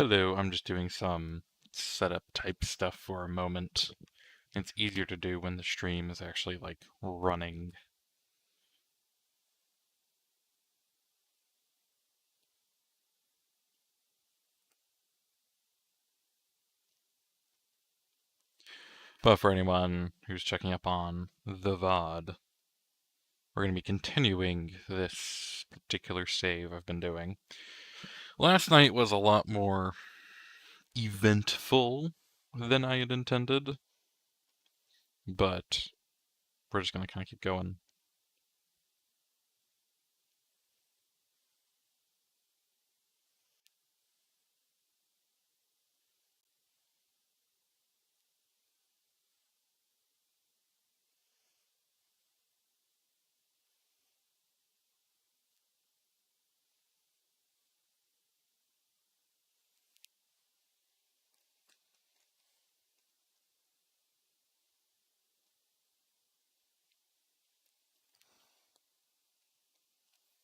Hello, I'm just doing some setup type stuff for a moment. It's easier to do when the stream is actually like running. But for anyone who's checking up on the VOD, we're going to be continuing this particular save I've been doing. Last night was a lot more eventful than I had intended, but we're just going to kind of keep going.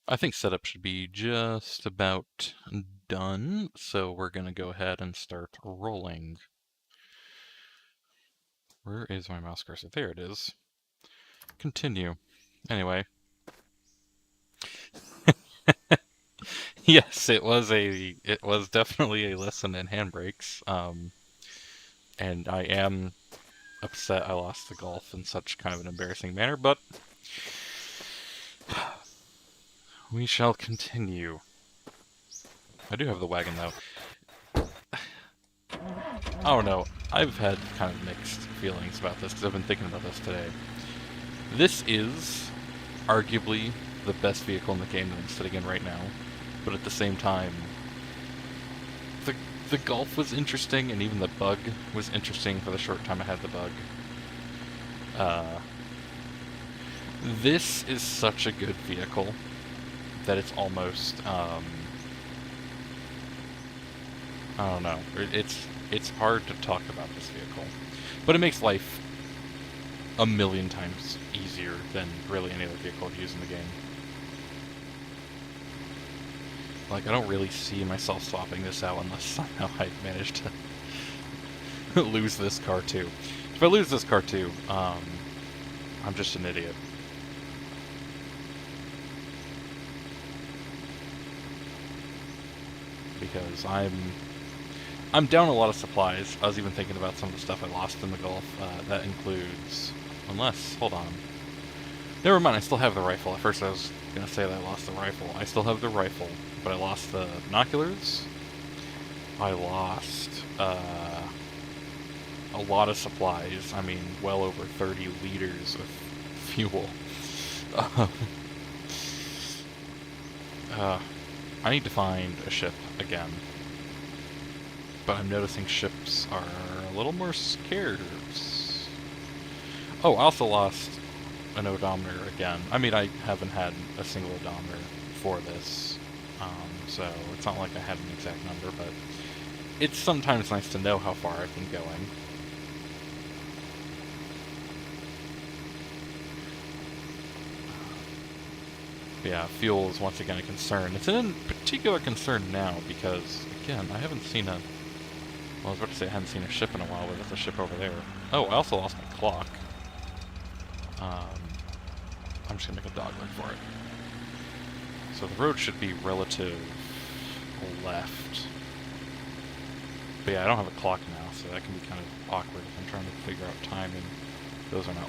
I think setup should be just about done, so we're going to go ahead and start rolling. Where is my mouse cursor? There it is. Continue. Anyway. Yes, it was definitely a lesson in handbrakes. And I am upset I lost the golf in such kind of an embarrassing manner, but we shall continue. I do have the wagon though. Oh no, I've had kind of mixed feelings about this because I've been thinking about this today. This is arguably the best vehicle in the game that I'm sitting in right now, but at the same time, the Golf was interesting, and even the Bug was interesting for the short time I had the Bug. This is such a good vehicle that it's almost, I don't know, it's hard to talk about this vehicle, but it makes life a million times easier than really any other vehicle I've used in the game. Like, I don't really see myself swapping this out unless somehow I manage to lose this car too. If I lose this car too, I'm just an idiot. Because I'm down a lot of supplies. I was even thinking about some of the stuff I lost in the Gulf. That includes, hold on. Never mind, I still have the rifle. At first I was gonna say that I lost the rifle. I still have the rifle, but I lost the binoculars. I lost a lot of supplies. I mean, well over 30 liters of fuel. I need to find a ship again. But I'm noticing ships are a little more scarce. Oh, I also lost an odometer again. I mean, I haven't had a single odometer for this, so it's not like I had an exact number, but it's sometimes nice to know how far I've been going. Yeah, fuel is once again a concern. It's a particular concern now because, again, I haven't seen a... Well, I was about to say I hadn't seen a ship in a while, but there's a ship over there. Oh, I also lost my clock. I'm just gonna make a dogleg for it. So the road should be relative left. But yeah, I don't have a clock now, so that can be kind of awkward if I'm trying to figure out timing. Those are not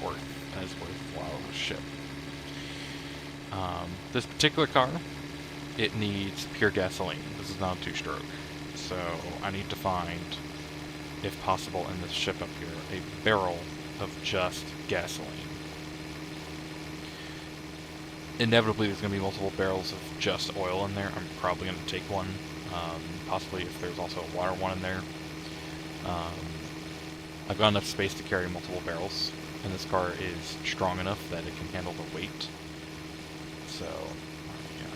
as worthwhile as a ship. This particular car, it needs pure gasoline. This is not a two-stroke. So I need to find, if possible, in this ship up here, a barrel of just gasoline. Inevitably, there's going to be multiple barrels of just oil in there. I'm probably going to take one, possibly if there's also a water one in there. I've got enough space to carry multiple barrels, and this car is strong enough that it can handle the weight. So, yeah.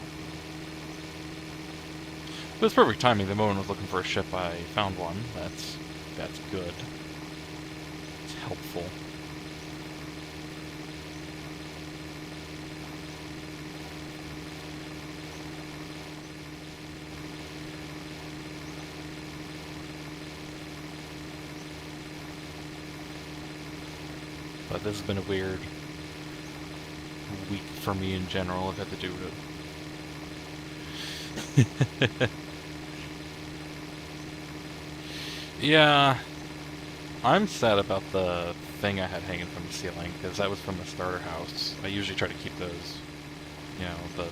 But it's perfect timing. The moment I was looking for a ship, I found one. That's good. It's helpful. But this has been a weird week for me in general. I've had to do it. Yeah, I'm sad about the thing I had hanging from the ceiling, because that was from the starter house. I usually try to keep those, you know, the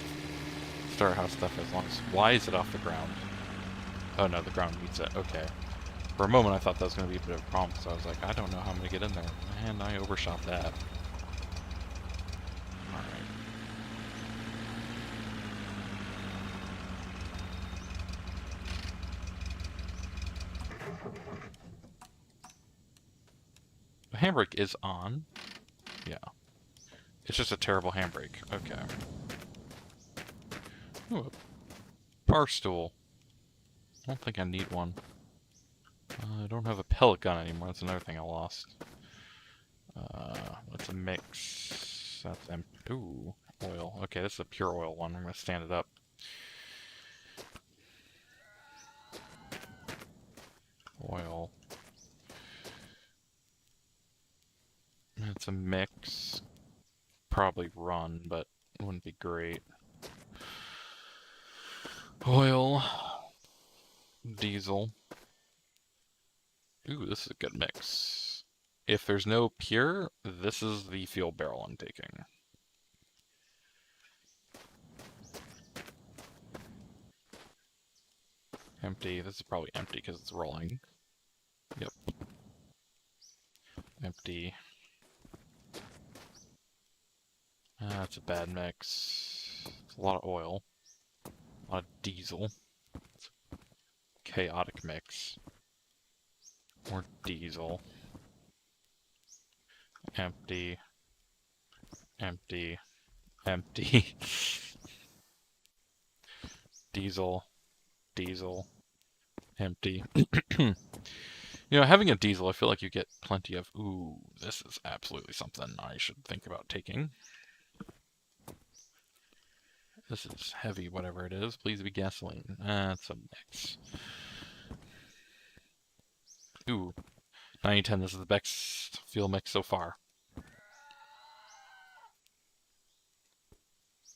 starter house stuff as long as... Why is it off the ground? Oh no, the ground meets it. Okay. For a moment I thought that was going to be a bit of a problem, so I was like, I don't know how I'm going to get in there. And I overshot that. Alright. The handbrake is on. Yeah. It's just a terrible handbrake. Okay. Ooh, a bar stool. I don't think I need one. I don't have a pellet gun anymore. That's another thing I lost. What's a mix? That's empty. Ooh, oil. Okay, this is a pure oil one. I'm going to stand it up. Oil. It's a mix. Probably run, but it wouldn't be great. Oil. Diesel. Ooh, this is a good mix. If there's no pure, this is the fuel barrel I'm taking. Empty. This is probably empty because it's rolling. Yep. Empty. That's a bad mix. It's a lot of oil. A lot of diesel. It's a chaotic mix. More diesel. Empty. Empty. Empty. Diesel. Diesel. Empty. You know, having a diesel, I feel like you get plenty of, ooh, this is absolutely something I should think about taking. This is heavy, whatever it is. Please be gasoline. That's a mix. Ooh, 9010, this is the best fuel mix so far.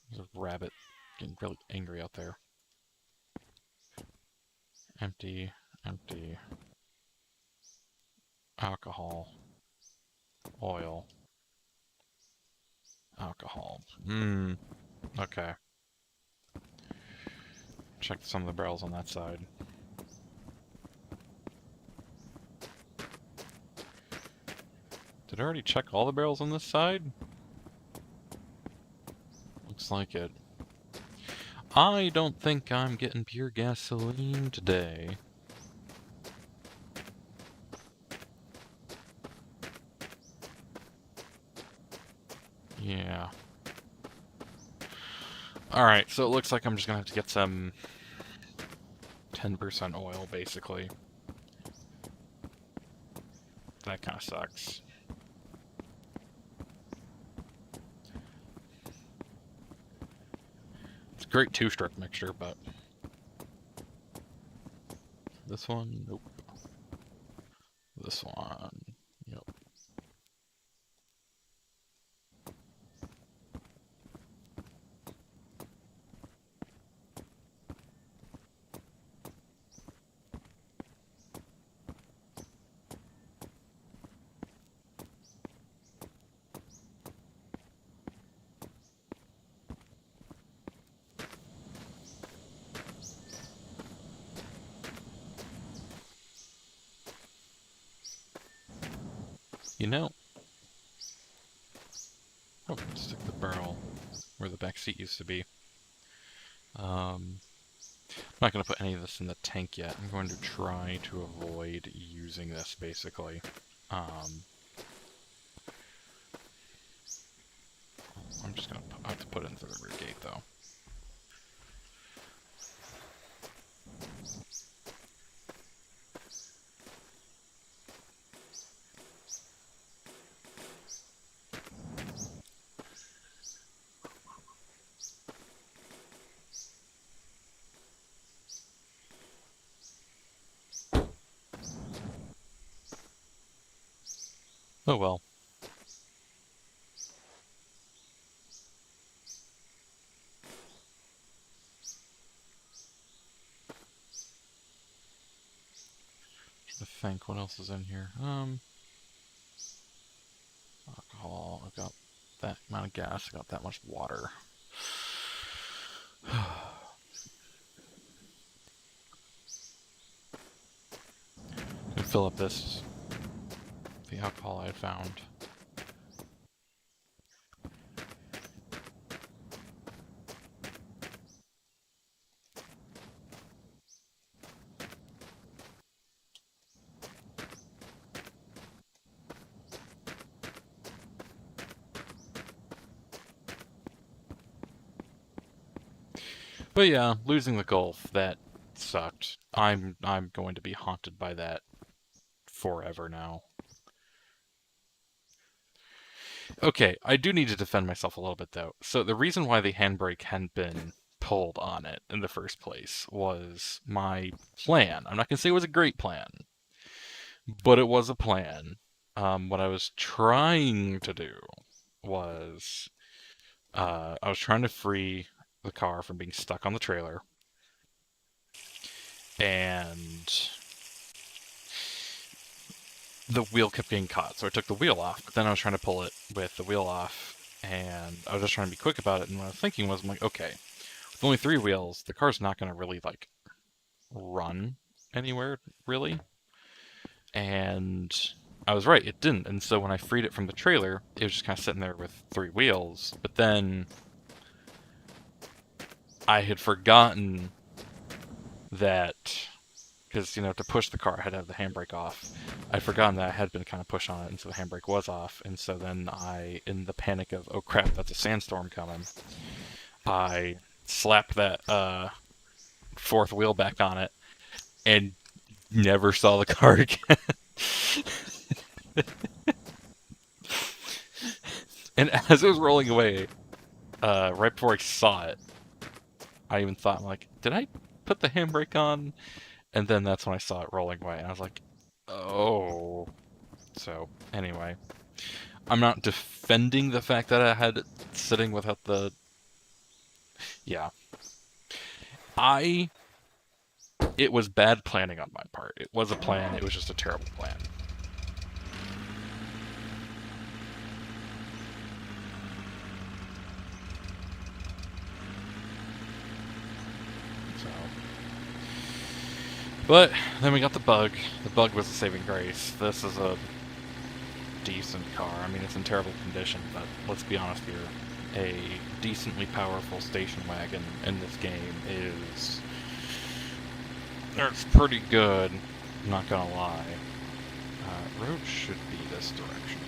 There's a rabbit getting really angry out there. Empty, empty. Alcohol. Oil. Alcohol. Okay. Check some of the barrels on that side. Did I already check all the barrels on this side? Looks like it. I don't think I'm getting pure gasoline today. Yeah. Alright, so it looks like I'm just gonna have to get some 10% oil, basically. That kinda sucks. It's a great two-stroke mixture, but... This one? Nope. This one? Yep. You know... Oh, stick the barrel where the back seat used to be. I'm not going to put any of this in the tank yet. I'm going to try to avoid using this, basically. I'm just going to have to put it into the rear gate, though. Oh well. think. What else is in here? Alcohol. I've got that amount of gas. I got that much water. And fill up the alcohol I had found. But yeah, losing the Gulf, that sucked. I'm going to be haunted by that forever now. Okay, I do need to defend myself a little bit though. So the reason why the handbrake hadn't been pulled on it in the first place was my plan. I'm not gonna say it was a great plan, but it was a plan. What I was trying to do was I was trying to free the car from being stuck on the trailer, and the wheel kept getting caught, so I took the wheel off, but then I was trying to pull it with the wheel off, and I was just trying to be quick about it, and what I was thinking was, I'm like, okay, with only 3 wheels, the car's not going to really, like, run anywhere, really, and I was right, it didn't, and so when I freed it from the trailer, it was just kind of sitting there with 3 wheels, but then I had forgotten that, because, you know, to push the car, I had to have the handbrake off. I'd forgotten that I had been kind of pushed on it, and so the handbrake was off, and so then I, in the panic of, oh crap, that's a sandstorm coming, I slapped that 4th wheel back on it, and never saw the car again. And as it was rolling away, right before I saw it, I even thought, like, did I put the handbrake on? And then that's when I saw it rolling away, and I was like, oh. So, anyway. I'm not defending the fact that I had it sitting without the... Yeah. It was bad planning on my part. It was a plan, it was just a terrible plan. So... But, then we got the bug. The bug was a saving grace. This is a decent car. I mean, it's in terrible condition, but let's be honest here. A decently powerful station wagon in this game is... It's pretty good, I'm not gonna lie. Road should be this direction.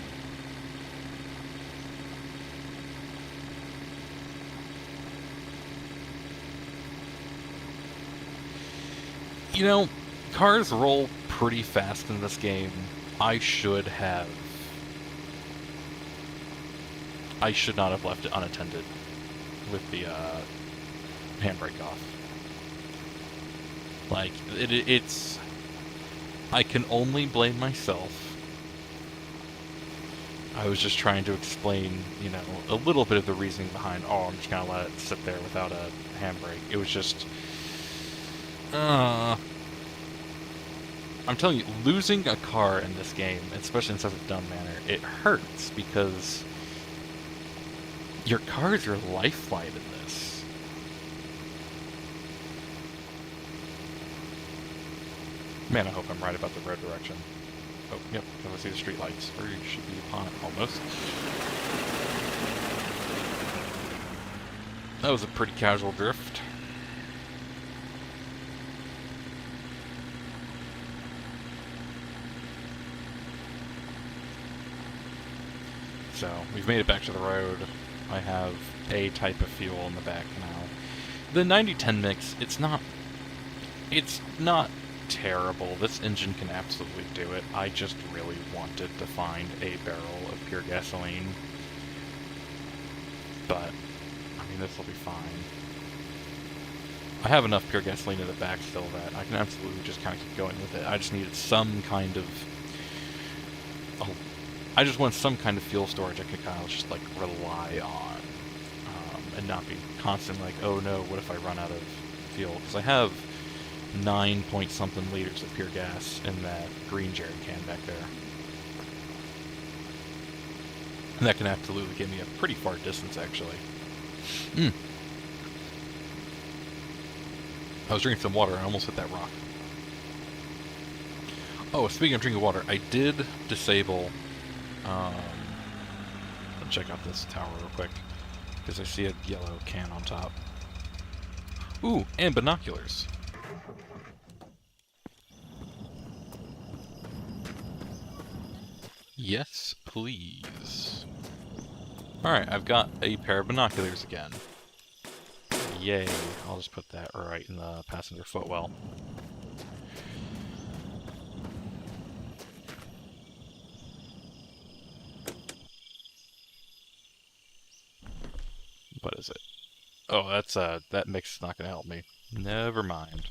You know, cars roll pretty fast in this game. I should not have left it unattended with the handbrake off. Like, it's... I can only blame myself. I was just trying to explain, you know, a little bit of the reasoning behind, oh, I'm just gonna let it sit there without a handbrake. It was just... I'm telling you, losing a car in this game, especially in such a dumb manner, it hurts because your car is your lifeline in this. Man, I hope I'm right about the road direction. Oh, yep, I see the street lights, or you should be upon it almost. That was a pretty casual drift. So, we've made it back to the road. I have a type of fuel in the back now. The 90-10 mix, it's not terrible. This engine can absolutely do it. I just really wanted to find a barrel of pure gasoline. But, I mean, this will be fine. I have enough pure gasoline in the back still that I can absolutely just kind of keep going with it. I just needed some kind of... I just want some kind of fuel storage I could kind of just, like, rely on. And not be constantly like, oh no, what if I run out of fuel? Because I have 9 point something liters of pure gas in that green jerry can back there. And that can absolutely get me a pretty far distance, actually. I was drinking some water, I almost hit that rock. Oh, speaking of drinking water, I did disable... let's check out this tower real quick, because I see a yellow can on top. Ooh, and binoculars. Yes, please. Alright, I've got a pair of binoculars again. Yay. I'll just put that right in the passenger footwell. What is it? Oh, that's, that mix is not gonna help me. Never mind.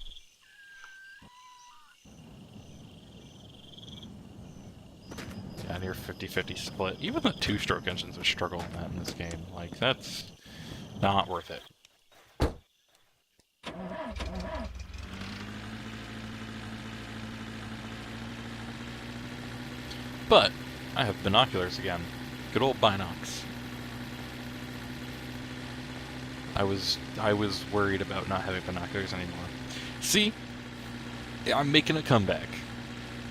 Yeah, near 50-50 split. Even the two-stroke engines are struggling that in this game. Like, that's not worth it. But I have binoculars again. Good old binocs. I was worried about not having binoculars anymore. See? I'm making a comeback.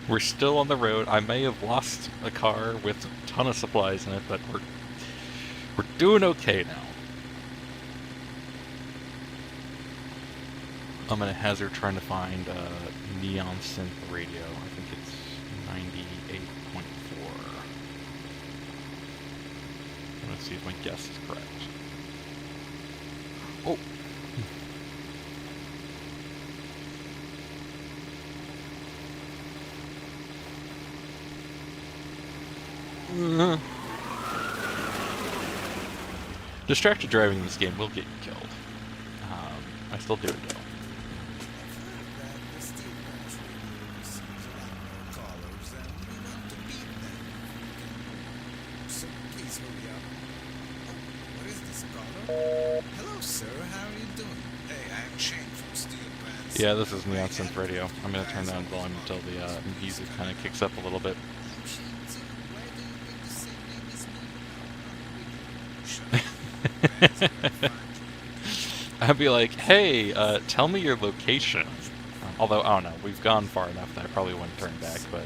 We're still on the road. I may have lost a car with a ton of supplies in it, but we're doing okay now. I'm gonna hazard trying to find a Neon Synth radio. I think it's 98.4. I'm gonna see if my guess is correct. Oh! Distracted driving in this game will get you killed. I still do it though. Hello, sir. How are you doing? Hey, I'm Shane from Steel Brands. Yeah, this is Neon Synth Radio. I'm gonna turn down volume until the music kind of kicks up a little bit. I'm Shane too. Why do you think the same name as me? Shut up. I'd be like, hey, tell me your location. Although, I don't know, we've gone far enough that I probably wouldn't turn back, but...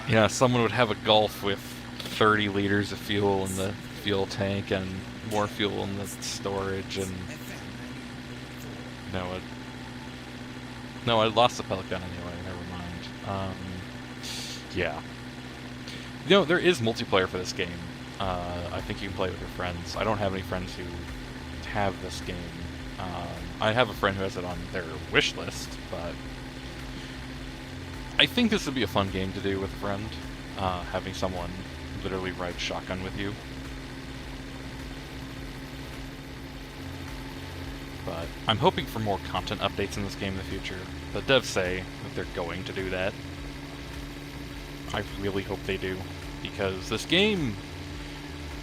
Yeah, someone would have a Golf with 30 liters of fuel in the fuel tank and more fuel in the storage, and... No, I lost the pellet gun anyway, never mind. Yeah. You know, there is multiplayer for this game. I think you can play with your friends. I don't have any friends who have this game. I have a friend who has it on their wish list, but I think this would be a fun game to do with a friend, having someone literally ride shotgun with you. But I'm hoping for more content updates in this game in the future. The devs say that they're going to do that. I really hope they do, because this game,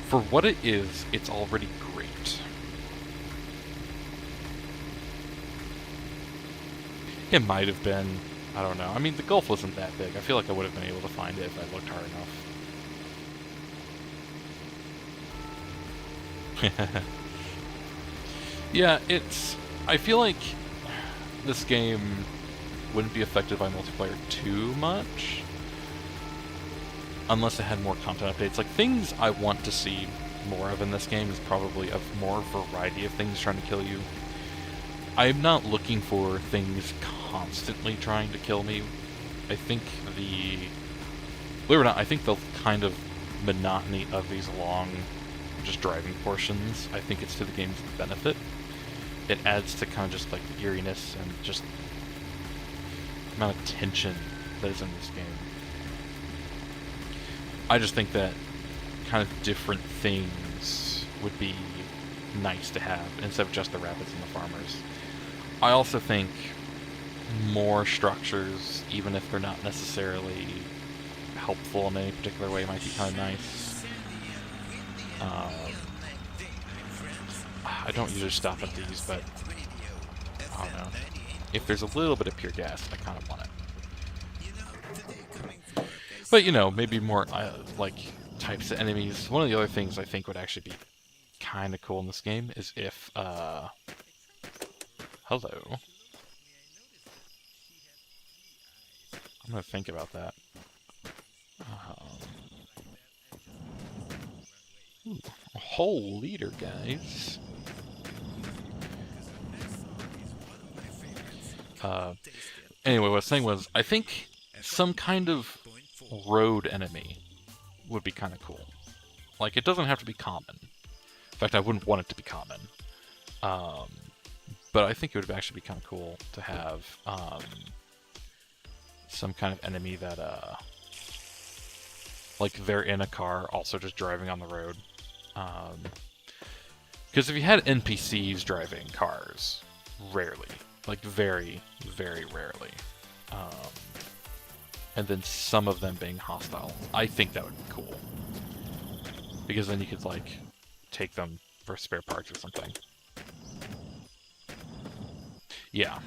for what it is, it's already great. It might have been, I don't know. I mean, the Gulf wasn't that big. I feel like I would have been able to find it if I looked hard enough. Yeah, I feel like this game wouldn't be affected by multiplayer too much, unless it had more content updates. Like, things I want to see more of in this game is probably a more variety of things trying to kill you. I'm not looking for things constantly trying to kill me. I think believe it or not, I think the kind of monotony of these long, just driving portions, I think it's to the game's benefit. It adds to kind of just like the eeriness and just the amount of tension that is in this game. I just think that kind of different things would be nice to have instead of just the rapids and the farmers. I also think more structures, even if they're not necessarily helpful in any particular way, might be kind of nice. I don't usually stop at these, but I don't know. If there's a little bit of pure gas, I kind of want it. But, you know, maybe more, like, types of enemies. One of the other things I think would actually be kind of cool in this game is if, hello. I'm gonna think about that. Ooh, a whole liter, guys. Anyway, what I was saying was, I think some kind of road enemy would be kind of cool. Like, it doesn't have to be common. In fact, I wouldn't want it to be common. But I think it would actually be kind of cool to have some kind of enemy that, like, they're in a car, also just driving on the road. Because if you had NPCs driving cars, rarely. Like, very, very rarely. And then some of them being hostile. I think that would be cool. Because then you could, like, take them for spare parts or something. Yeah.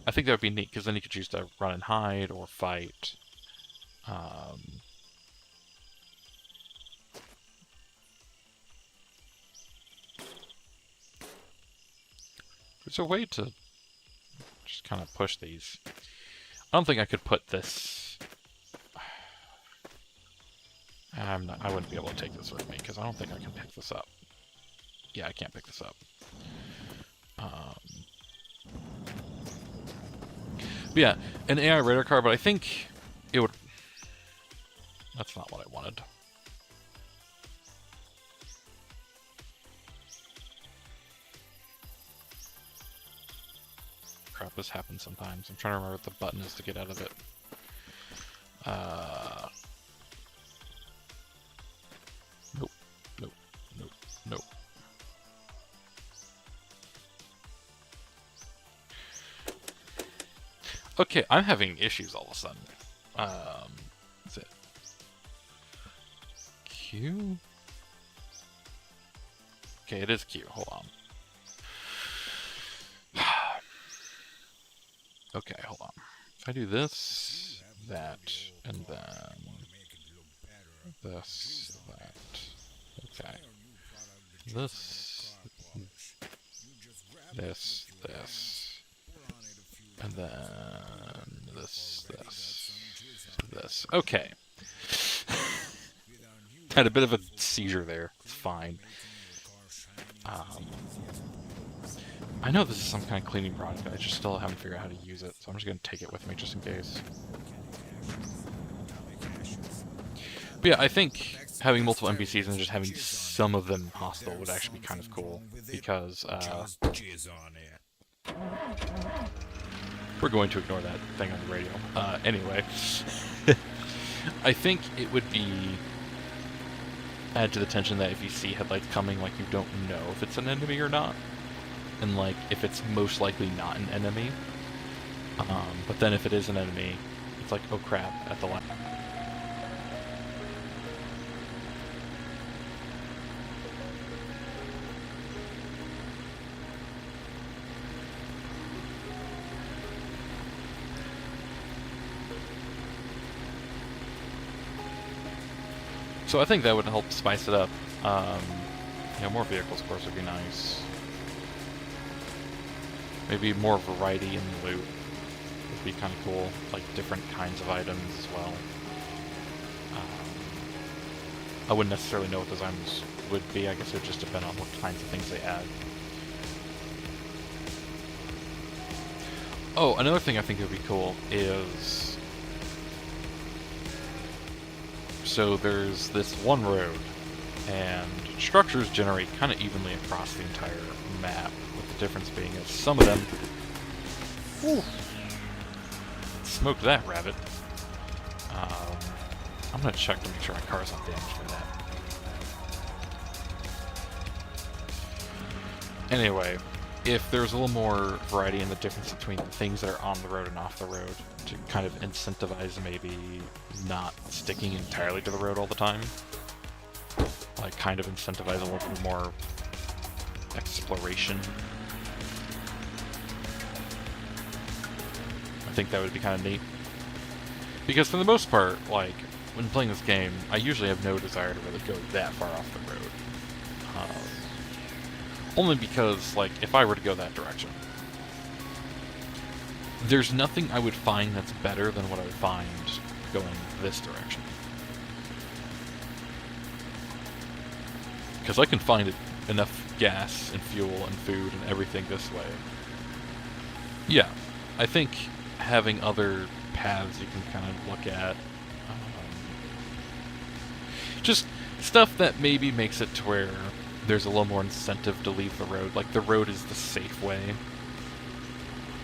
I think that would be neat, because then you could choose to run and hide, or fight. There's a way to just kind of push these. I don't think I could put this... I wouldn't be able to take this with me, because I don't think I can pick this up. Yeah, I can't pick this up. But yeah, an AI radar car, but I think it would... That's not what I wanted. Crap, this happens sometimes. I'm trying to remember what the button is to get out of it. Nope, nope, nope, nope. Okay, I'm having issues all of a sudden. Is it Q? Okay, it is Q. Hold on. Okay, hold on. If I do this, that, and then this, that. Okay. This, and then this. Okay. Had a bit of a seizure there. It's fine. I know this is some kind of cleaning product, I just still haven't figured out how to use it, so I'm just going to take it with me just in case. But yeah, I think having multiple NPCs and just having some of them hostile would actually be kind of cool, because we're going to ignore that thing on the radio. Anyway, I think it would be add to the tension that if you see headlights coming, like, you don't know if it's an enemy or not. And, like, if it's most likely not an enemy. But then if it is an enemy, it's like, oh crap, at the last. So I think that would help spice it up. You know, more vehicles, of course, would be nice. Maybe more variety in the loot would be kind of cool, like different kinds of items as well. I wouldn't necessarily know what those items would be. I guess it would just depend on what kinds of things they add. Oh, another thing I think would be cool is... So there's this one road, and structures generate kind of evenly across the entire map, with the difference being that some of them... Whew, smoked that rabbit. I'm gonna check to make sure my car's not damaged by that. Anyway, if there's a little more variety in the difference between the things that are on the road and off the road, to kind of incentivize maybe not sticking entirely to the road all the time. Like, kind of incentivize a little bit more exploration. think that would be kind of neat. Because for the most part, like, when playing this game, I usually have no desire to really go that far off the road. Only because, like, if I were to go that direction, there's nothing I would find that's better than what I would find going this direction. Because I can find enough gas and fuel and food and everything this way. Yeah, I think having other paths you can kind of look at, just stuff that maybe makes it to where there's a little more incentive to leave the road. Like, the road is the safe way,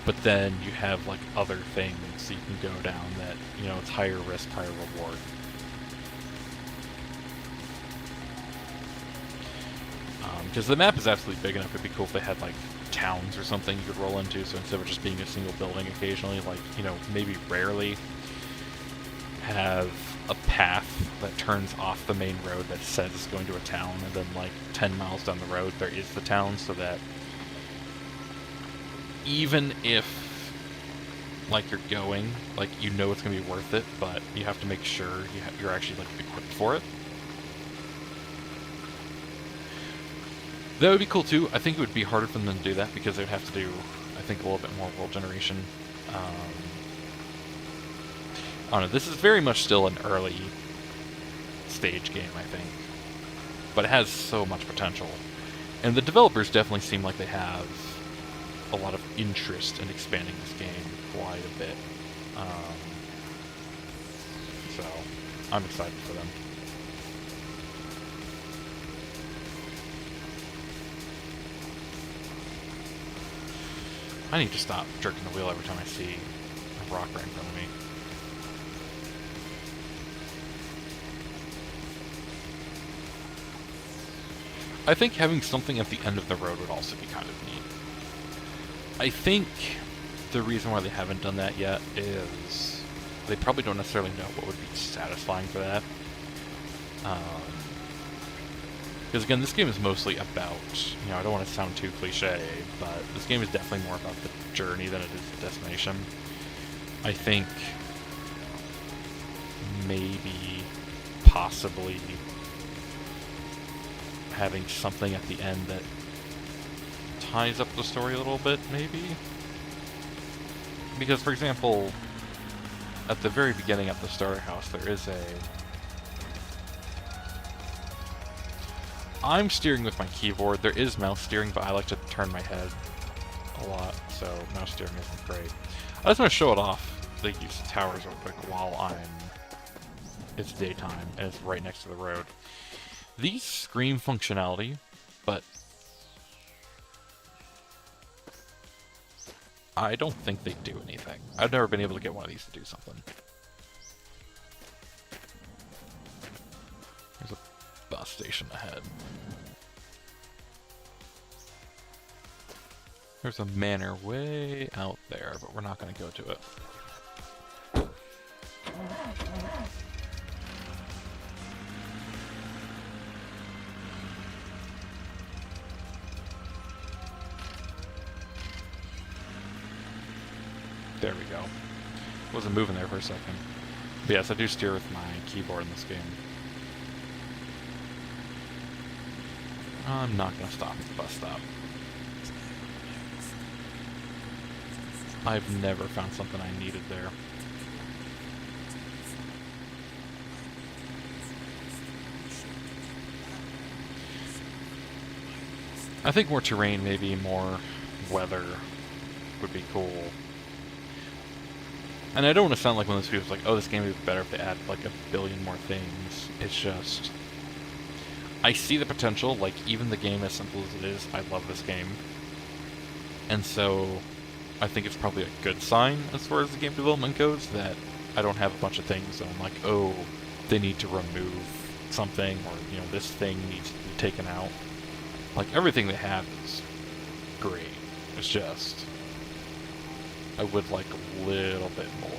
but then you have, like, other things you can go down that, you know, it's higher risk, higher reward. Because the map is absolutely big enough, it'd be cool if they had, like, towns or something you could roll into, so instead of just being a single building occasionally, like, you know, maybe rarely have a path that turns off the main road that says it's going to a town, and then, like, 10 miles down the road there is the town, so that even if, like, you're going, like, you know it's going to be worth it, but you have to make sure you're actually, like, equipped for it. That would be cool too. I think it would be harder for them to do that because they would have to do, I think, a little bit more world generation. I don't know. This is very much still an early stage game, I think, but it has so much potential, and the developers definitely seem like they have a lot of interest in expanding this game quite a bit. So I'm excited for them. I need to stop jerking the wheel every time I see a rock right in front of me. I think having something at the end of the road would also be kind of neat. I think the reason why they haven't done that yet is they probably don't necessarily know what would be satisfying for that. Because again, this game is mostly about, you know, I don't want to sound too cliche, but this game is definitely more about the journey than it is the destination. I think maybe, possibly, having something at the end that ties up the story a little bit, maybe? Because, for example, at the very beginning of the starter house, there is a... I'm steering with my keyboard. There is mouse steering, but I like to turn my head a lot, so mouse steering isn't great. I just want to show it off, these towers real quick while it's daytime and it's right next to the road. These scream functionality, but I don't think they do anything. I've never been able to get one of these to do something. There's a bus station ahead. There's a manor way out there, but we're not going to go to it. There we go. Wasn't moving there for a second. But yes, I do steer with my keyboard in this game. I'm not going to stop at the bus stop. I've never found something I needed there. I think more terrain, maybe more weather would be cool. And I don't want to sound like one of those people who's like, oh, this game would be better if they add like a billion more things. It's just... I see the potential, like, even the game as simple as it is, I love this game. And so, I think it's probably a good sign as far as the game development goes, that I don't have a bunch of things that I'm like, oh, they need to remove something, or, you know, this thing needs to be taken out. Like, everything they have is great. It's just... I would like a little bit more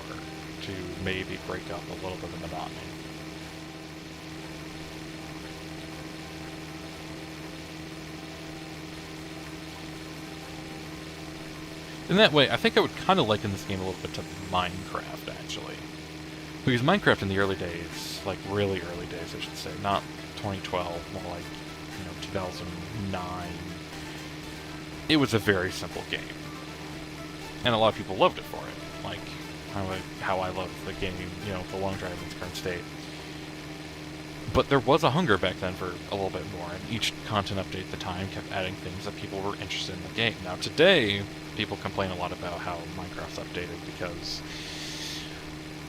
to maybe break up a little bit of monotony. In that way, I think I would kind of liken this game a little bit to Minecraft, actually. Because Minecraft in the early days, like really early days, I should say, not 2012, more like, 2009, it was a very simple game. And a lot of people loved it for it. Like, how I love the game, The Long Drive in its current state. But there was a hunger back then for a little bit more, and each content update at the time kept adding things that people were interested in the game. Now today, people complain a lot about how Minecraft's updated because,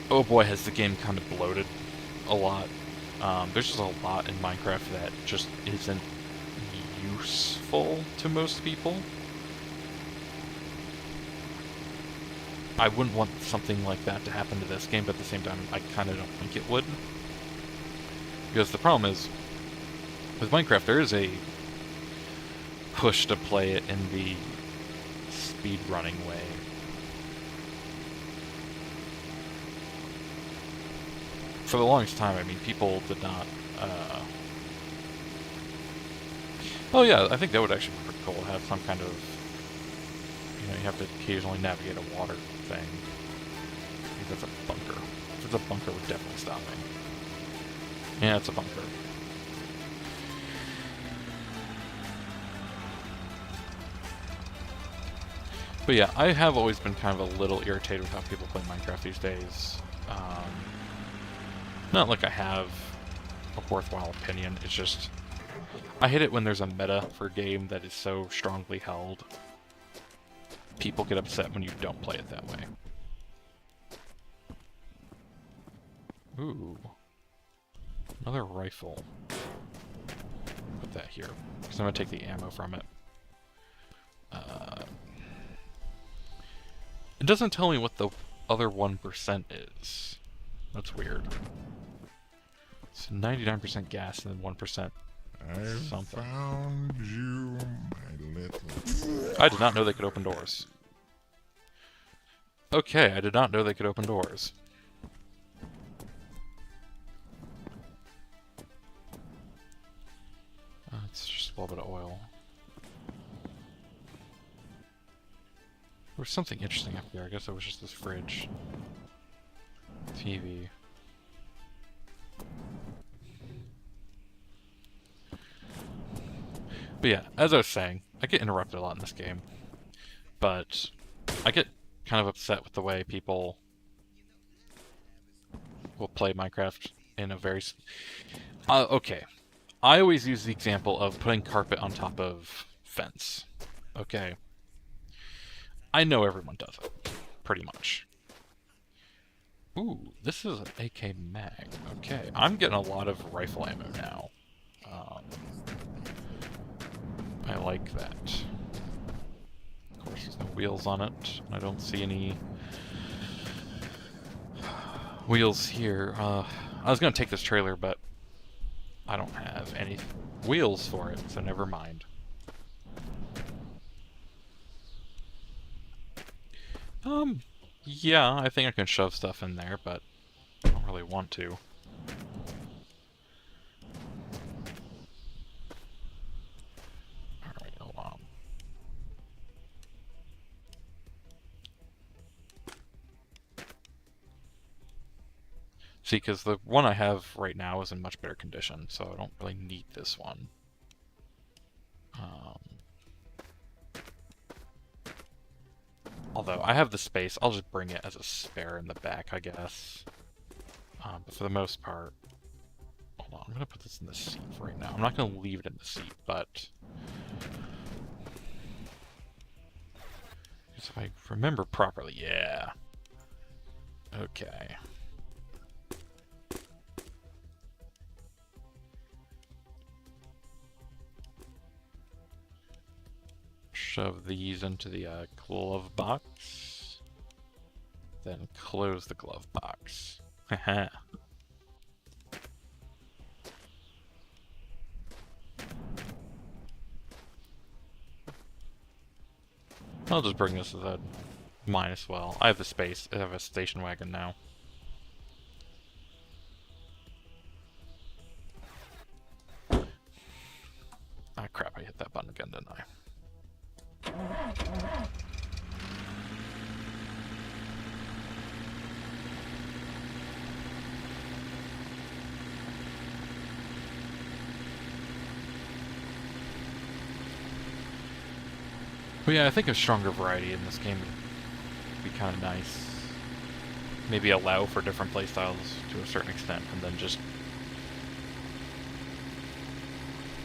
oh boy, has the game kind of bloated a lot. There's just a lot in Minecraft that just isn't useful to most people. I wouldn't want something like that to happen to this game, but at the same time, I kind of don't think it would. Because the problem is, with Minecraft, there is a push to play it in the speedrunning way. For the longest time, I mean, people did not, oh yeah, I think that would actually be pretty cool to have some kind of, you have to occasionally navigate a water thing. I think that's a bunker. If it's a bunker, we're definitely stopping. Yeah, it's a bunker. But yeah, I have always been kind of a little irritated with how people play Minecraft these days. Not like I have a worthwhile opinion, it's just, I hate it when there's a meta for a game that is so strongly held. People get upset when you don't play it that way. Ooh. Another rifle. Put that here, because I'm going to take the ammo from it. It doesn't tell me what the other 1% is. That's weird. It's 99% gas and then 1% something. Found you, my little... I did not know they could open doors. Okay, I did not know they could open doors. It's just a little bit of oil. There was something interesting up here. I guess it was just this fridge. TV. But yeah, as I was saying, I get interrupted a lot in this game. But I get kind of upset with the way people will play Minecraft in a very... okay. I always use the example of putting carpet on top of fence. Okay. I know everyone does it, pretty much. Ooh, this is an AK mag. Okay, I'm getting a lot of rifle ammo now. I like that. Of course, there's no wheels on it. I don't see any wheels here. I was gonna take this trailer, but I don't have any wheels for it, so never mind. Yeah, I think I can shove stuff in there, but I don't really want to. Alright, hold on. See, because the one I have right now is in much better condition, so I don't really need this one. Although, I have the space, I'll just bring it as a spare in the back, I guess. But for the most part... Hold on, I'm going to put this in the seat for right now. I'm not going to leave it in the seat, but... If I remember properly, yeah. Okay. Shove these into the glove box. Then close the glove box. Haha. I'll just bring this as a mine as well. I have the space. I have a station wagon now. Ah, crap, I hit that button again, didn't I? But yeah, I think a stronger variety in this game would be kind of nice. Maybe allow for different playstyles to a certain extent, and then just...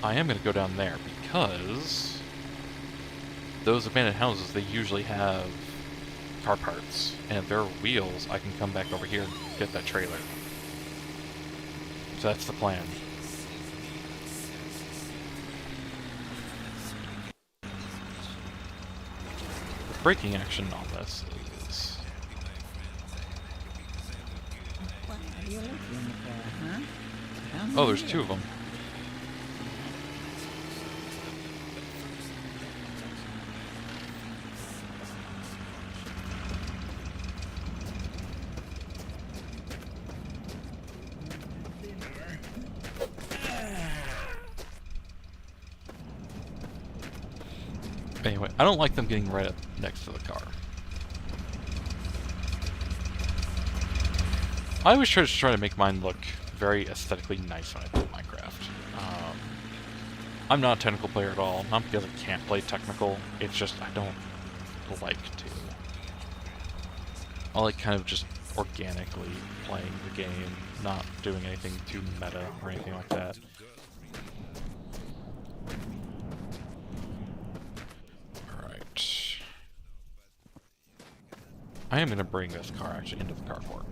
I am going to go down there, because those abandoned houses, they usually have car parts, and if there are wheels, I can come back over here and get that trailer. So that's the plan. The braking action on this is... What are you looking for, huh? Come Oh, there's here. two of them. Anyway, I don't like them getting right up next to the car. I always try to make mine look very aesthetically nice when I play Minecraft. I'm not a technical player at all, not because I can't play technical, it's just I don't like to. I like kind of just organically playing the game, not doing anything too meta or anything like that. Alright. I am going to bring this car actually into the carport.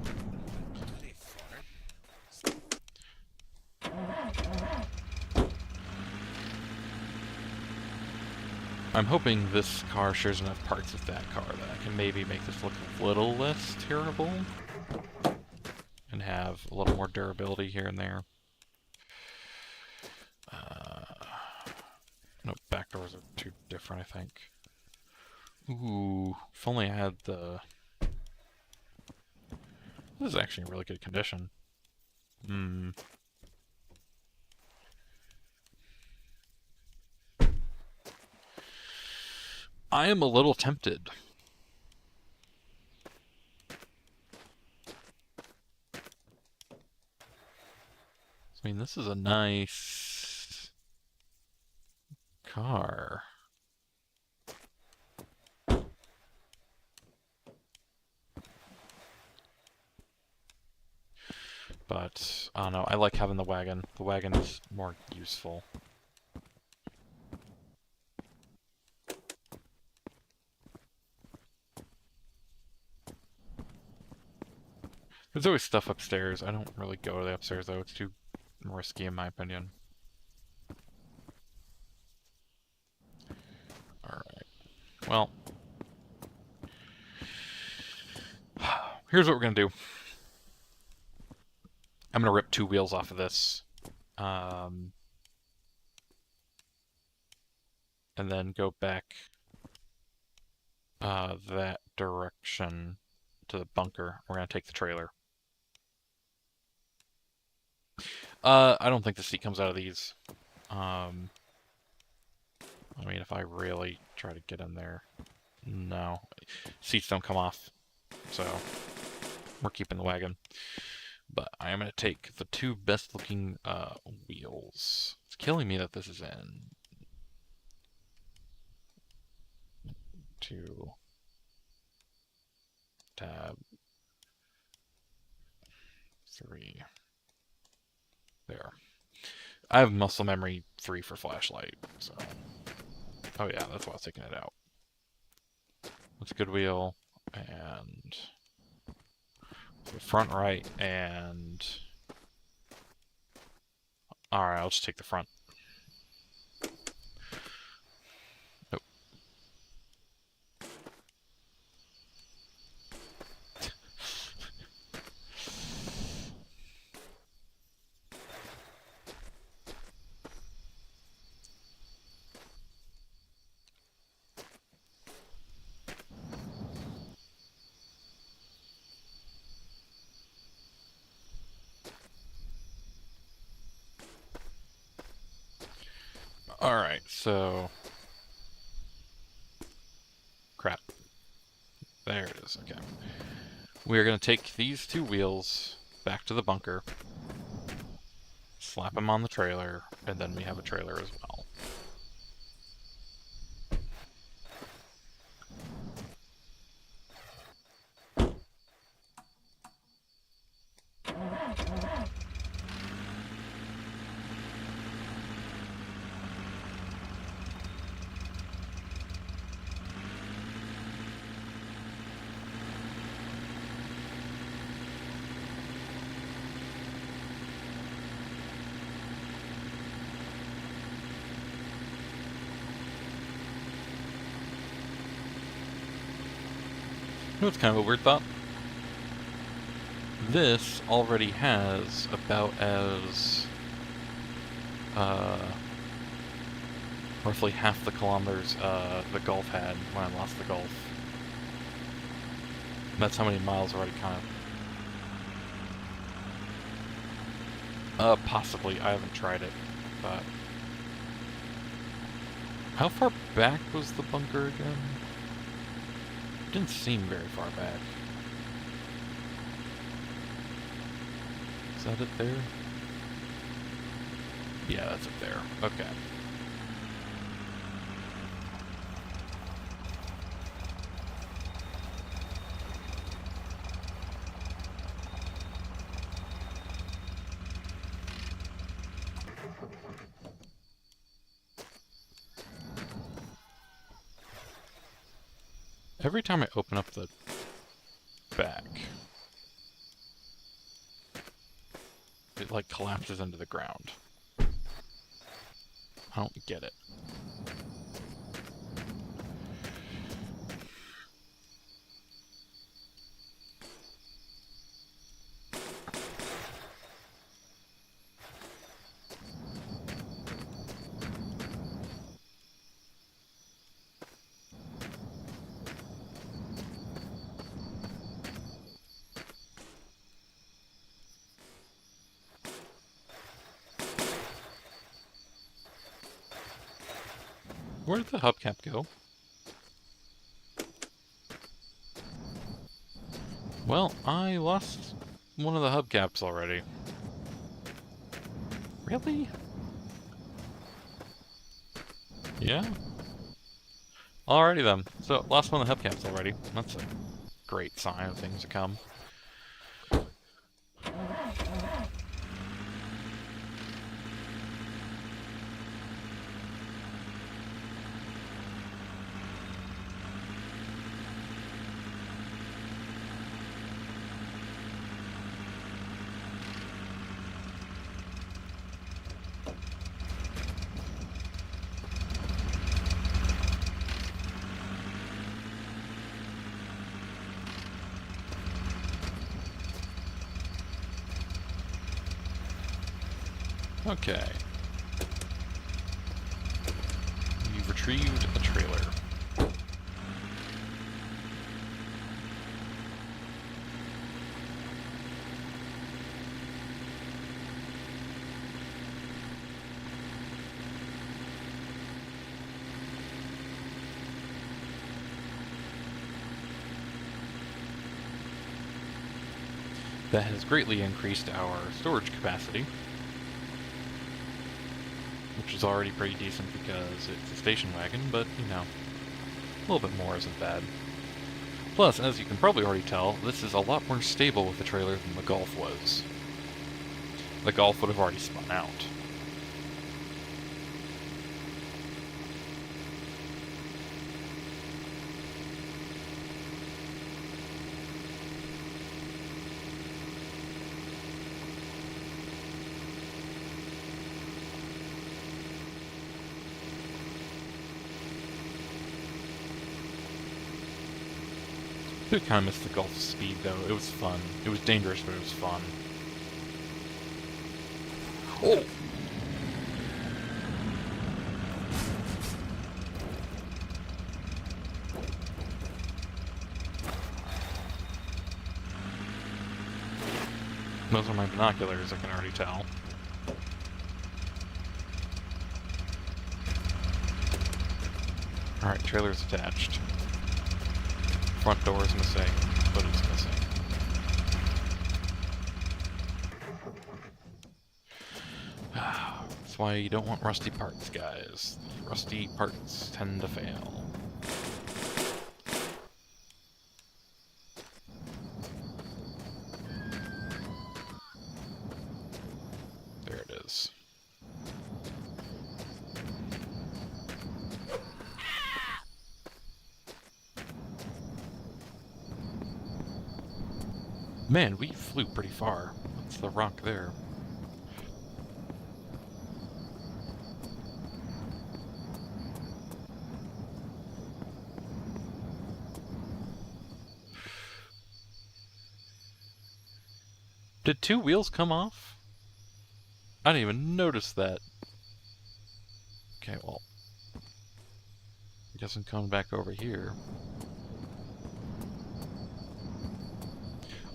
I'm hoping this car shares enough parts with that car that I can maybe make this look a little less terrible and have a little more durability here and there. No, back doors are too different, I think. Ooh, if only I had the... This is actually in really good condition. I am a little tempted. I mean, this is a nice car. But, I don't know, I like having the wagon. The wagon is more useful. There's always stuff upstairs. I don't really go to the upstairs, though. It's too risky, in my opinion. Alright. Well. Here's what we're gonna do. I'm gonna rip 2 wheels off of this. And then go back that direction to the bunker. We're gonna take the trailer. I don't think the seat comes out of these. I mean, if I really try to get in there, no. Seats don't come off, so we're keeping the wagon. But I am going to take the 2 best looking wheels. It's killing me that this is in 2 tab 3. There. I have muscle memory 3 for flashlight, so... Oh yeah, that's why I was taking it out. That's a good wheel, and... the front right, and... Alright, I'll just take the front. Nope. Alright, so... Crap. There it is, okay. We're going to take these 2 wheels back to the bunker, slap them on the trailer, and then we have a trailer as well. know what's kind of a weird thought? This already has about as roughly half the kilometers the Gulf had when I lost the Gulf. And that's how many miles already kind of... possibly. I haven't tried it, but... How far back was the bunker again? Didn't seem very far back. Is that it there? Yeah, that's it there. Okay. Every time I open up the back, it like collapses into the ground. I don't get it. Where did the hubcap go? Well, I lost one of the hubcaps already. Really? Yeah? Alrighty then. So, lost one of the hubcaps already. That's a great sign of things to come. Okay. You've retrieved a trailer. That has greatly increased our storage capacity, which is already pretty decent because it's a station wagon, but, you know, a little bit more isn't bad. Plus, as you can probably already tell, this is a lot more stable with the trailer than the Golf was. The Golf would have already spun out. I kind of missed the Golf's speed, though. It was fun. It was dangerous, but it was fun. Oh! Those are my binoculars, I can already tell. Alright, trailer's attached. Front door is missing, but it's missing. That's why you don't want rusty parts, guys. Rusty parts tend to fail. There it is. Man, we flew pretty far. What's the rock there? Did 2 wheels come off? I didn't even notice that. Okay, well, I guess I'm coming back over here.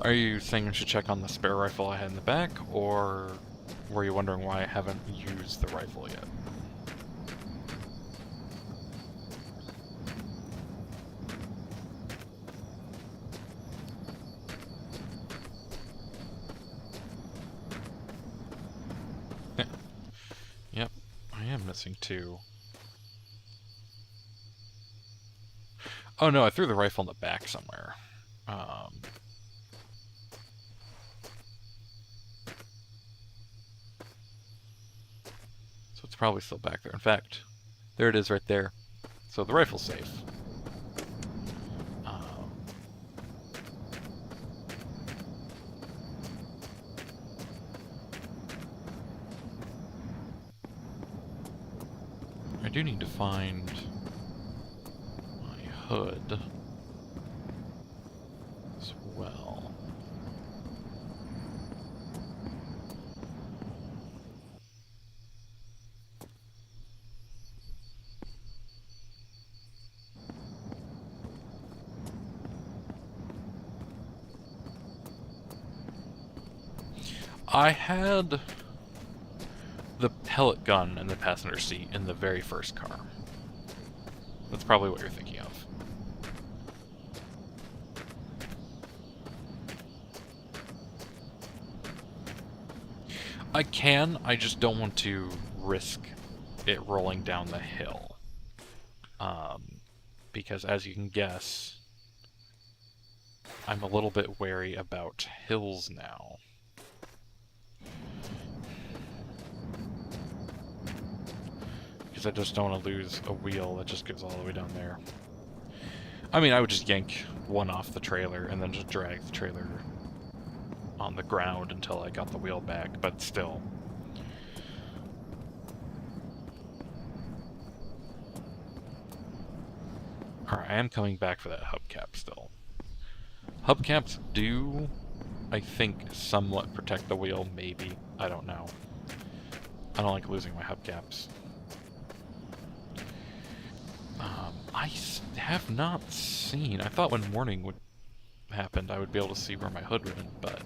Are you saying I should check on the spare rifle I had in the back, or were you wondering why I haven't used the rifle yet? Yep, I am missing 2. Oh no, I threw the rifle in the back somewhere. So it's probably still back there. In fact, there it is right there. So the rifle's safe. I do need to find my hood as well. I had the pellet gun in the passenger seat in the very first car. That's probably what you're thinking of. I can, I just don't want to risk it rolling down the hill. Because as you can guess, I'm a little bit wary about hills now. I just don't want to lose a wheel that just goes all the way down there. I mean, I would just yank one off the trailer and then just drag the trailer on the ground until I got the wheel back, but still. Alright, I am coming back for that hubcap still. Hubcaps do, I think, somewhat protect the wheel, maybe. I don't know. I don't like losing my hubcaps. I have not seen... I thought when morning would happen, I would be able to see where my hood went, but...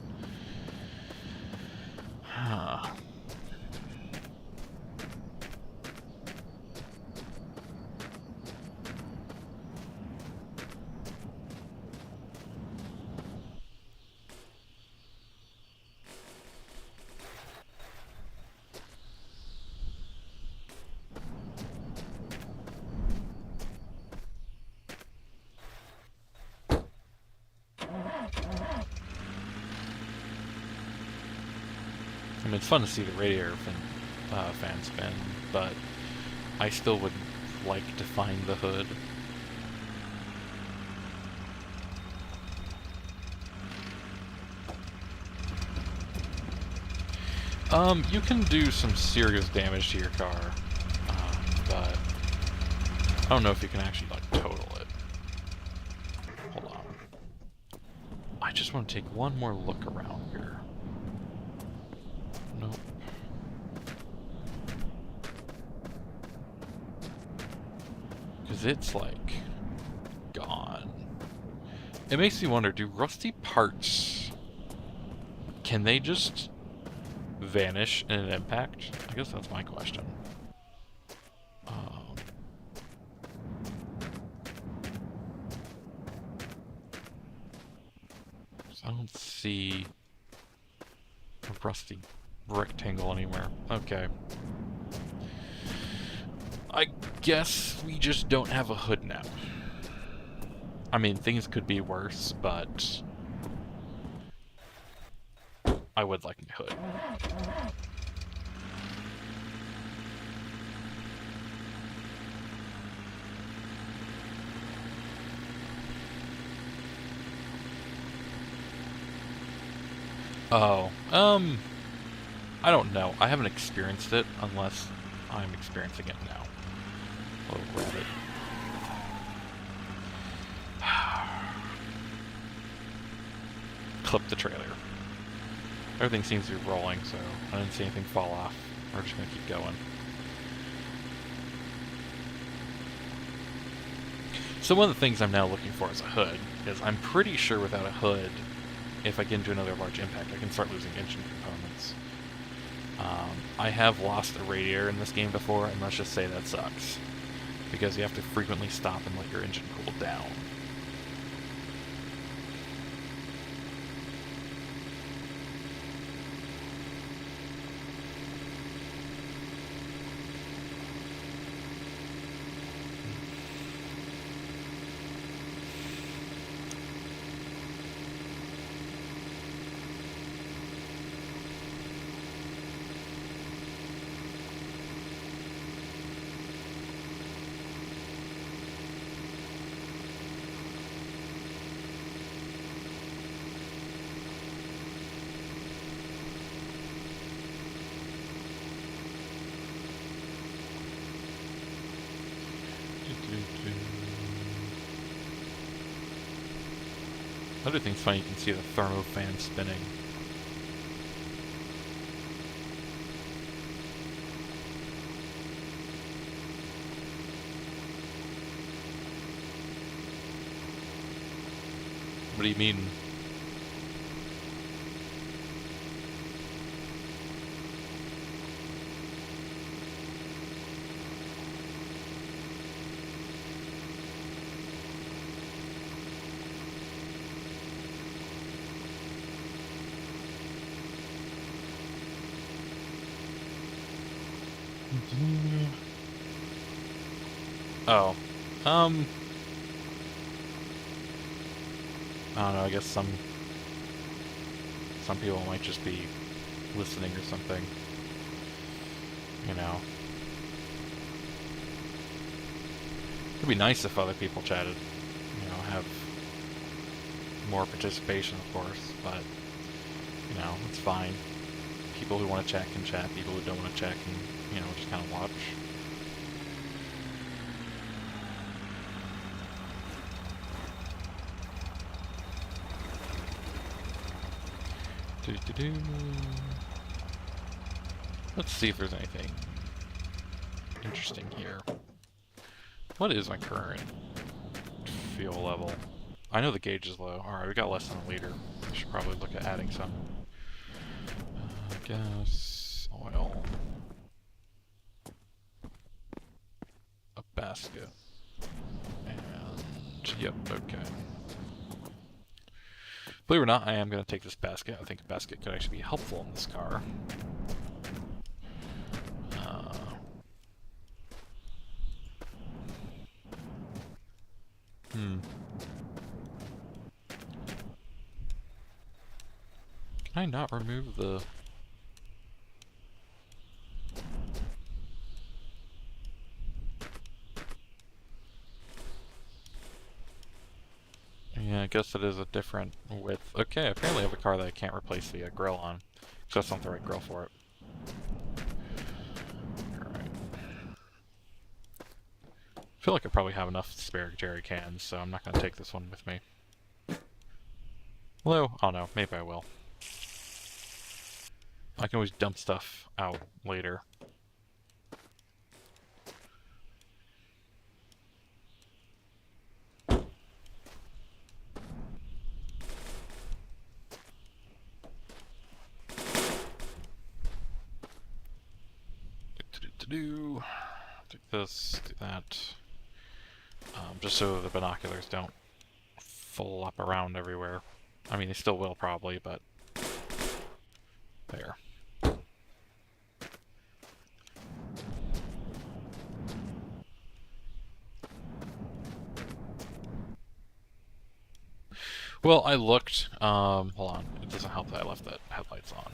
I mean, it's fun to see the radiator fan spin, but I still would like to find the hood. You can do some serious damage to your car, but I don't know if you can actually, like, total it. Hold on. I just want to take one more look around here. Nope. Because it's, like, gone. It makes me wonder, do rusty parts... can they just vanish in an impact? I guess that's my question. I don't see a rusty rectangle anywhere. Okay. I guess we just don't have a hood now. I mean, things could be worse, but I would like a hood. Oh, I don't know. I haven't experienced it unless I'm experiencing it now. Oh, rabbit. Clip the trailer. Everything seems to be rolling, so I didn't see anything fall off. We're just gonna keep going. So one of the things I'm now looking for is a hood, because I'm pretty sure without a hood, if I get into another large impact, I can start losing engine components. I have lost a radiator in this game before, and let's just say that sucks. Because you have to frequently stop and let your engine cool down. Another thing's funny, you can see the thermofan spinning. What do you mean? Oh. I don't know, I guess some people might just be listening or something. You know. It'd be nice if other people chatted. You know, have more participation, of course, but, you know, it's fine. People who want to chat can chat, people who don't want to chat can, you know, just kind of watch. Let's see if there's anything interesting here. What is my current fuel level? I know the gauge is low. Alright, we got less than a liter. We should probably look at adding some. Gas, oil, a basket, and yep, okay. Believe it or not, I am going to take this basket. I think a basket could actually be helpful in this car. Can I not remove the... Yeah, I guess it is a different width. Okay, apparently I have a car that I can't replace the grill on. So that's not the right grill for it. Alright. I feel like I probably have enough spare jerry cans, so I'm not going to take this one with me. Although, oh no, maybe I will. I can always dump stuff out later. Take this, do that. Just so the binoculars don't flop around everywhere. I mean, they still will probably, but there. Well, I looked, hold on, it doesn't help that I left the headlights on.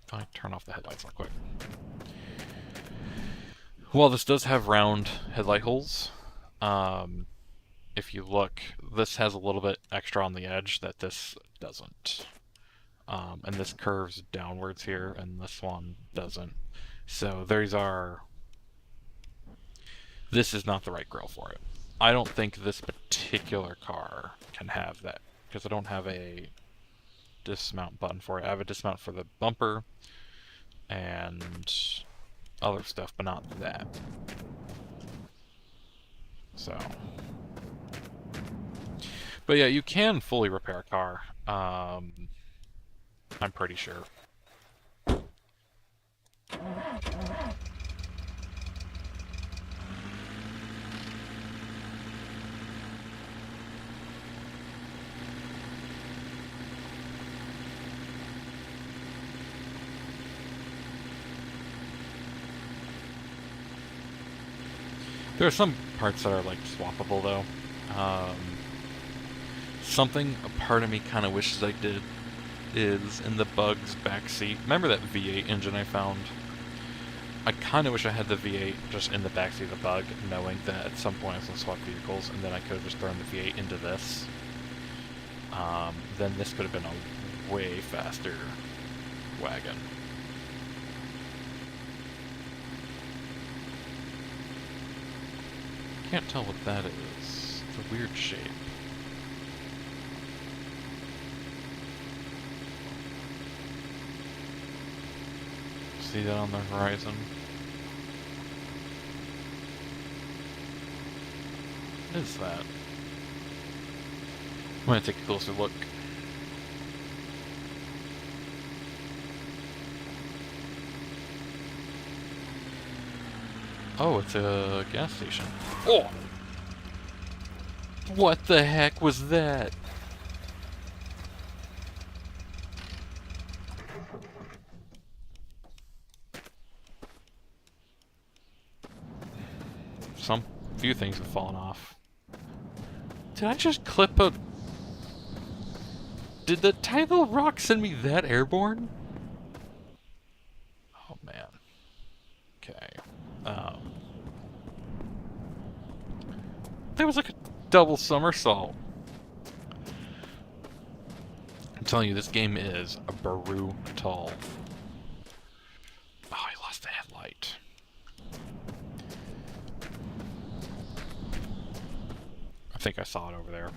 If I turn off the headlights real quick. Well, this does have round headlight holes. If you look, this has a little bit extra on the edge that this doesn't. And this curves downwards here, and this one doesn't. So these are... This is not the right grill for it. I don't think this particular car can have that, because I don't have a dismount button for it. I have a dismount for the bumper and other stuff, but not that. So. But yeah, you can fully repair a car. I'm pretty sure. There are some parts that are like swappable though. Something a part of me kind of wishes I did is in the Bug's backseat. Remember that V8 engine I found? I kind of wish I had the V8 just in the backseat of the Bug, knowing that at some point I was going to swap vehicles, and then I could have just thrown the V8 into this. Then this could have been a way faster wagon. Can't tell what that is. It's a weird shape. See that on the horizon? What is that? I'm gonna take a closer look. Oh, it's a gas station. Oh! What the heck was that? Some few things have fallen off. Did I just clip a... Did the Tidal Rock send me that airborne? Oh man. Okay. That was like a double somersault. I'm telling you, this game is a brutal. Oh, I lost the headlight. I think I saw it over there.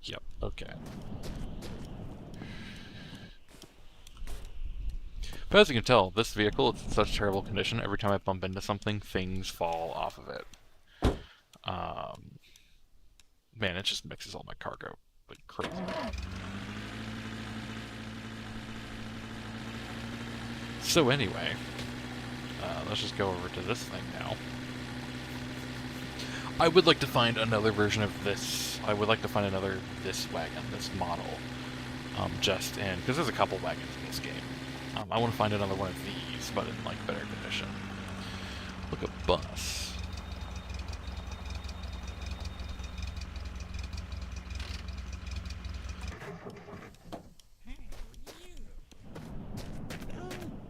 Yep, okay. But as you can tell, this vehicle is in such terrible condition, every time I bump into something, things fall off of it. Man, it just mixes all my cargo like crazy. So anyway, let's just go over to this thing now. I would like to find another version of this. I would like to find another this wagon, this model, just in, because there's a couple wagons in this game. I want to find another one of these, but in like better condition. Look at bus.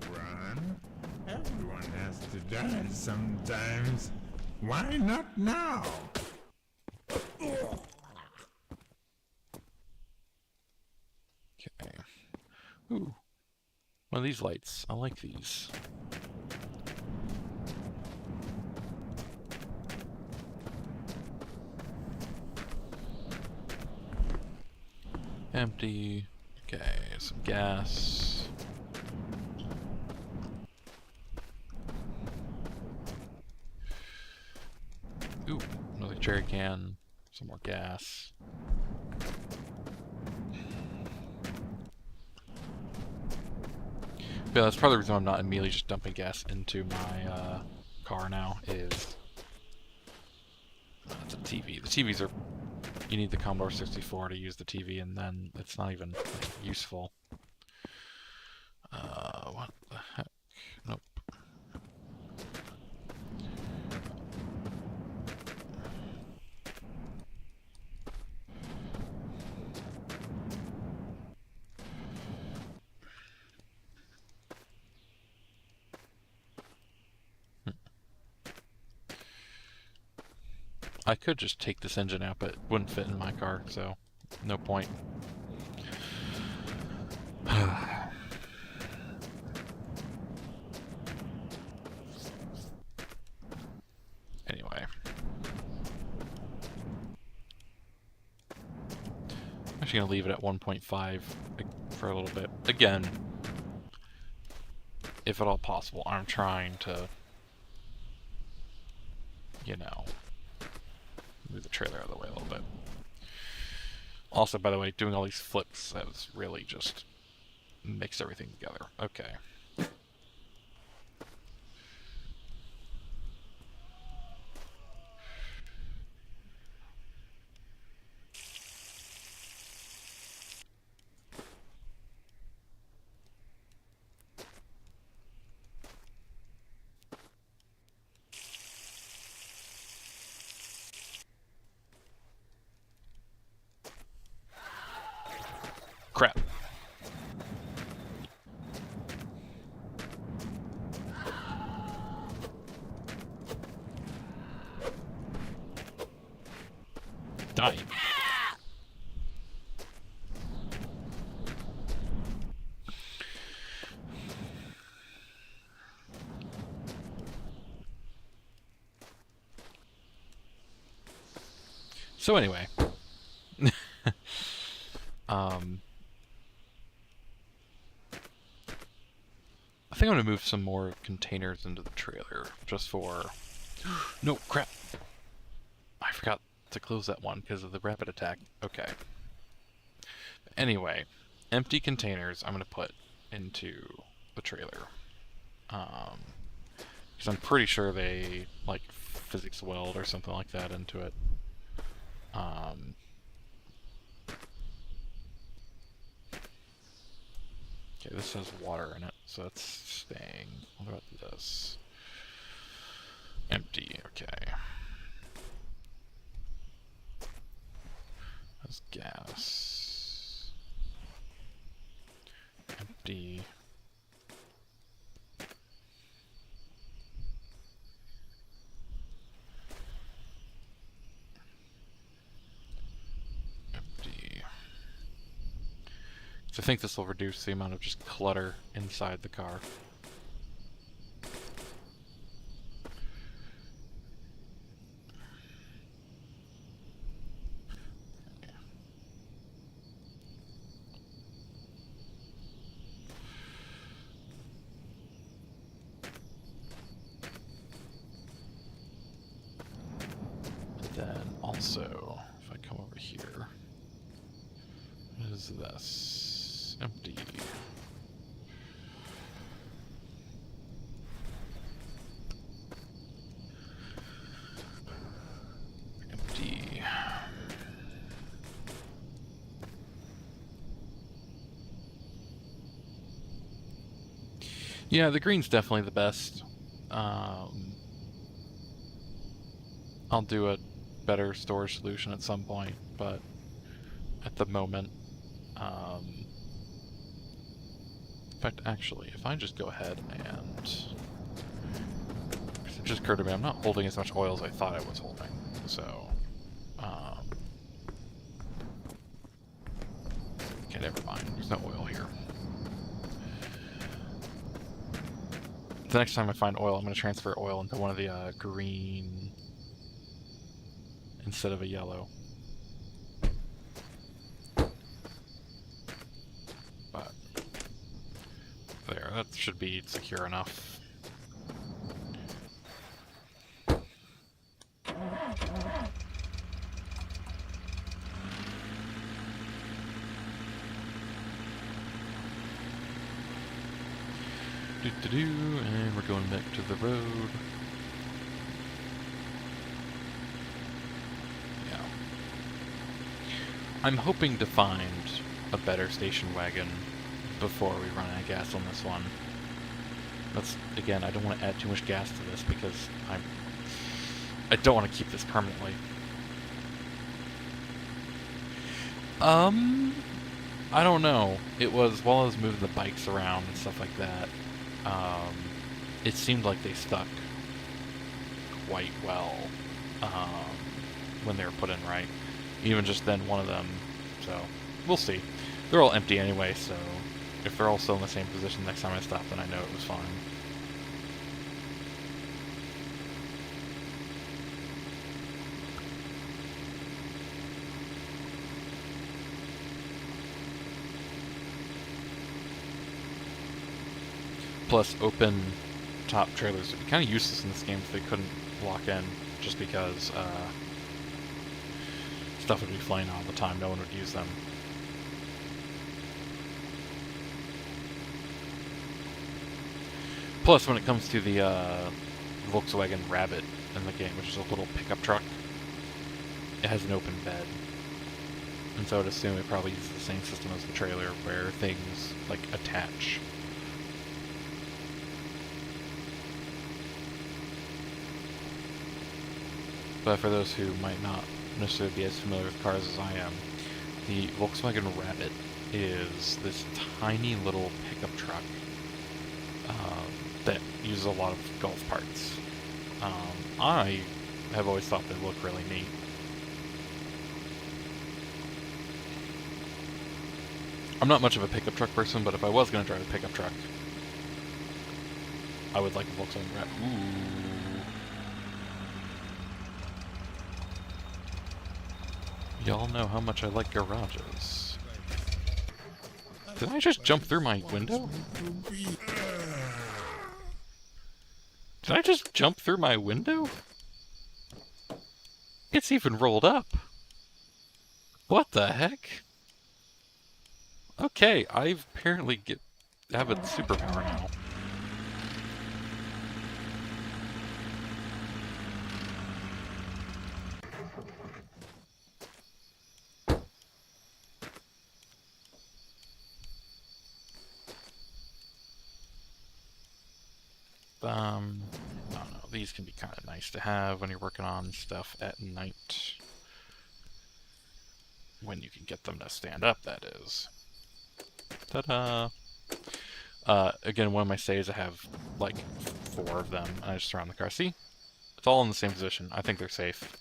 Run. Everyone has to die sometimes. Why not now? Okay. Ooh. One of these lights. I like these. Empty. Okay, some gas. Ooh, another jerry can. Some more gas. Yeah, that's part of the reason I'm not immediately just dumping gas into my car now, is it's a TV. The TVs are... You need the Commodore 64 to use the TV, and then it's not even like, useful. What the heck? Nope. I could just take this engine out, but it wouldn't fit in my car, so no point. Anyway. I'm actually going to leave it at 1.5 for a little bit. Again, if at all possible, I'm trying to, you know, move the trailer out of the way a little bit. Also, by the way, doing all these flips has really just mixed everything together. Okay. Crap. Die. So anyway, I think I'm gonna move some more containers into the trailer just for. No, crap! I forgot to close that one because of the rapid attack. Okay. Anyway, empty containers I'm gonna put into the trailer. Because I'm pretty sure they like physics weld or something like that into it. Okay, this has water in it, so it's staying. What about this? Empty, okay. That's gas. Empty. So I think this will reduce the amount of just clutter inside the car. And then also, if I come over here, what is this? Empty. Empty. Yeah, the green's definitely the best. I'll do a better storage solution at some point, but at the moment, in fact, actually, if I just go ahead and... Because it just occurred to me, I'm not holding as much oil as I thought I was holding, so... Okay, never mind. There's no oil here. The next time I find oil, I'm going to transfer oil into one of the green... instead of a yellow. There, that should be secure enough. And we're going back to the road. Yeah. I'm hoping to find a better station wagon before we run out of gas on this one. That's, again, I don't want to add too much gas to this because I don't want to keep this permanently. I don't know. It was, while I was moving the bikes around and stuff like that, it seemed like they stuck quite well. when they were put in right. Even just then, one of them. So, we'll see. They're all empty anyway, so if they're all still in the same position next time I stop, then I know it was fine. Plus, open top trailers would be kind of useless in this game if they couldn't block in, just because stuff would be flying all the time, no one would use them. Plus, when it comes to the Volkswagen Rabbit in the game, which is a little pickup truck, it has an open bed. And so I'd assume it probably uses the same system as the trailer, where things, like, attach. But for those who might not necessarily be as familiar with cars as I am, the Volkswagen Rabbit is this tiny little pickup truck that uses a lot of Golf parts. I have always thought they look really neat. I'm not much of a pickup truck person, but if I was going to drive a pickup truck, I would like a Volkswagen Rabbit. Ooh. Y'all know how much I like garages. Did I just jump through my window? Did I just jump through my window? It's even rolled up. What the heck? Okay, I apparently have a superpower now. I don't know, these can be kind of nice to have when you're working on stuff at night. When you can get them to stand up, that is. Ta-da! Again, one of my saves, I have, like, 4 of them, and I just surround the car. See? It's all in the same position. I think they're safe.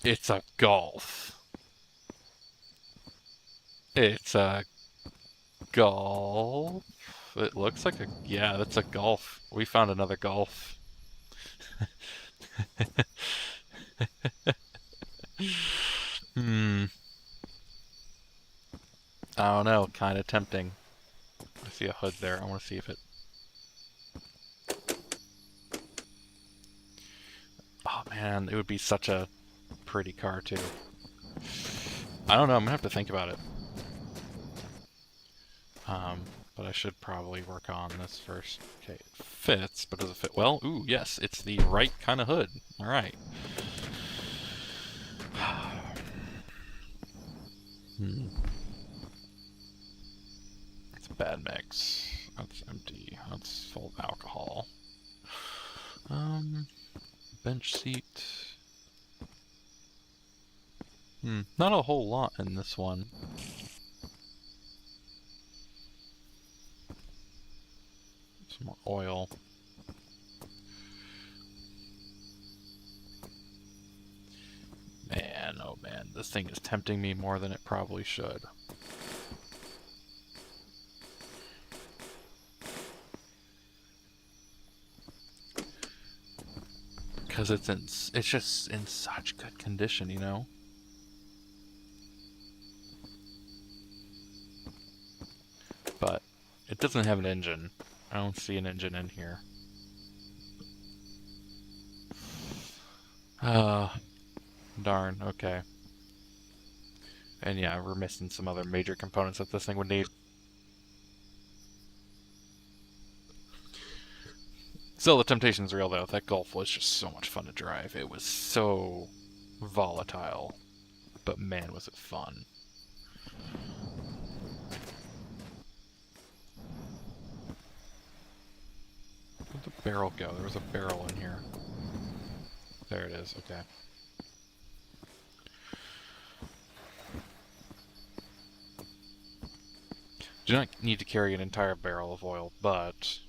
It's a Golf. It's a Golf. It looks like a... yeah, that's a Golf. We found another Golf. I don't know, kind of tempting. I see a hood there. I want to see if it... oh man, it would be such a pretty car too. I don't know, I'm gonna have to think about it. But I should probably work on this first. Okay, it fits, but does it fit well? Ooh, yes, it's the right kind of hood. Alright. It's a bad mix. That's empty. That's full of alcohol. Bench seat. Not a whole lot in this one. Some more oil. Man, oh man, this thing is tempting me more than it probably should. Because it's just in such good condition, you know? But it doesn't have an engine. I don't see an engine in here. Darn, okay. And yeah, we're missing some other major components that this thing would need. Still, the temptation's real though. That Golf was just so much fun to drive. It was so volatile, but man was it fun. Where'd the barrel go? There was a barrel in here. There it is, okay. Do not need to carry an entire barrel of oil, but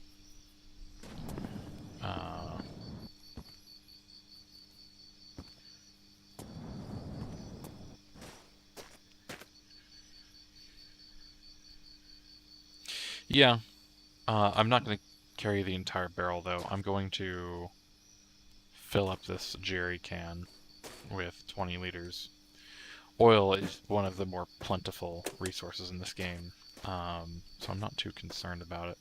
yeah, I'm not going to carry the entire barrel though. I'm going to fill up this jerry can with 20 liters. Oil is one of the more plentiful resources in this game, so I'm not too concerned about it.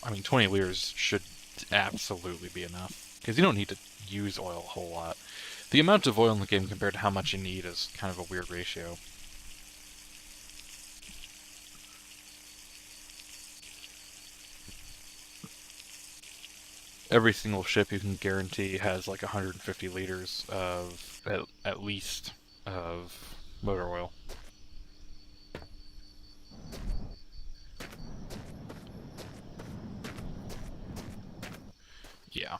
I mean, 20 liters should absolutely be enough, because you don't need to use oil a whole lot. The amount of oil in the game compared to how much you need is kind of a weird ratio. Every single ship you can guarantee has like 150 liters of, at least, of motor oil. Yeah.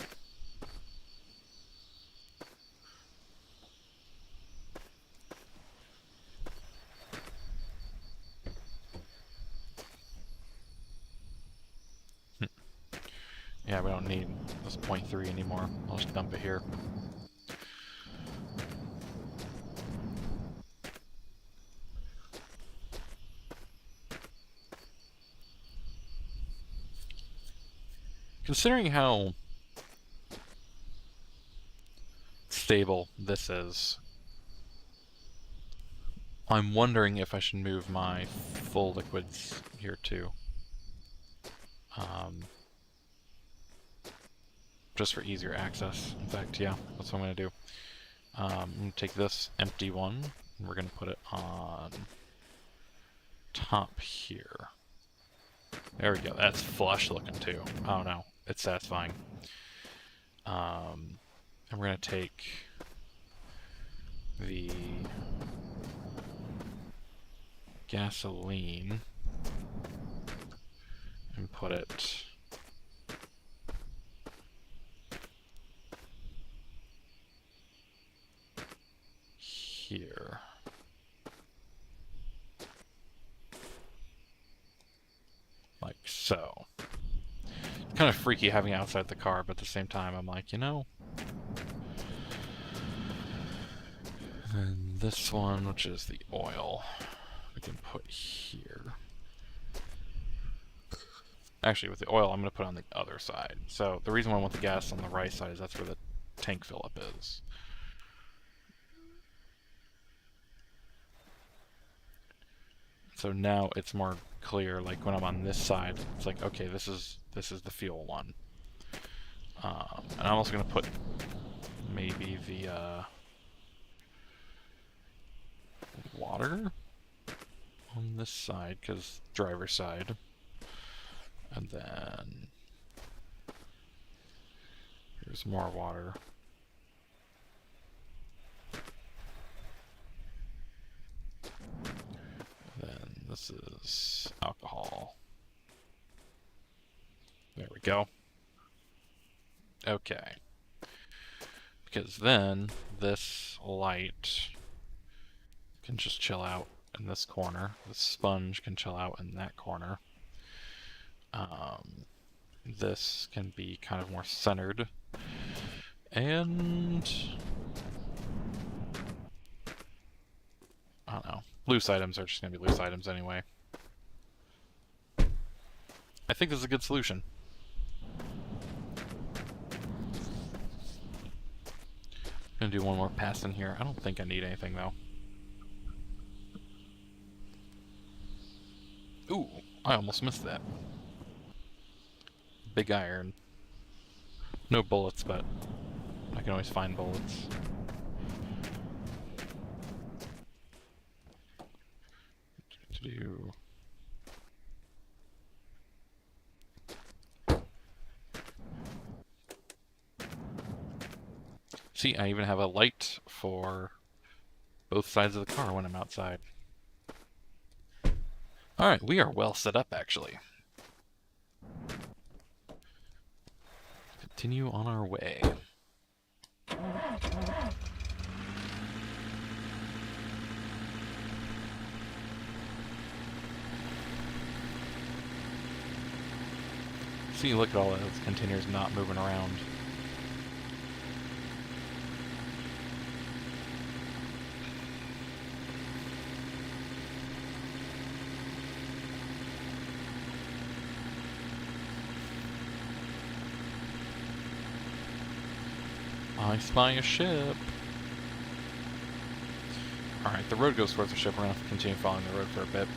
Yeah, we don't need this 0.3 anymore. I'll just dump it here. Considering how stable this is, I'm wondering if I should move my full liquids here too. Just for easier access. In fact, yeah, that's what I'm going to do. I'm going to take this empty one, and we're going to put it on top here. There we go. That's flush looking too. Oh no, it's satisfying. And we're going to take the gasoline and put it here. Like so. It's kind of freaky having it outside the car, but at the same time I'm like, you know. And this one, which is the oil, we can put here. Actually, with the oil, I'm going to put on the other side. So the reason why I want the gas on the right side is that's where the tank fill-up is. So now it's more clear, like when I'm on this side, it's like, okay, this is the fuel one. And I'm also going to put maybe the water on this side, because driver's side. And then here's more water. Then this is alcohol. There we go. Okay. Because then this light can just chill out in this corner. The sponge can chill out in that corner. This can be kind of more centered. And I don't know. Loose items are just going to be loose items anyway. I think this is a good solution. I'm going to do one more pass in here. I don't think I need anything though. Ooh, I almost missed that. Big iron. No bullets, but I can always find bullets. See, I even have a light for both sides of the car when I'm outside. Alright, we are well set up, actually. Continue on our way. See, look at all those containers not moving around. I spy a ship. Alright, the road goes towards the ship. We're going to have to continue following the road for a bit.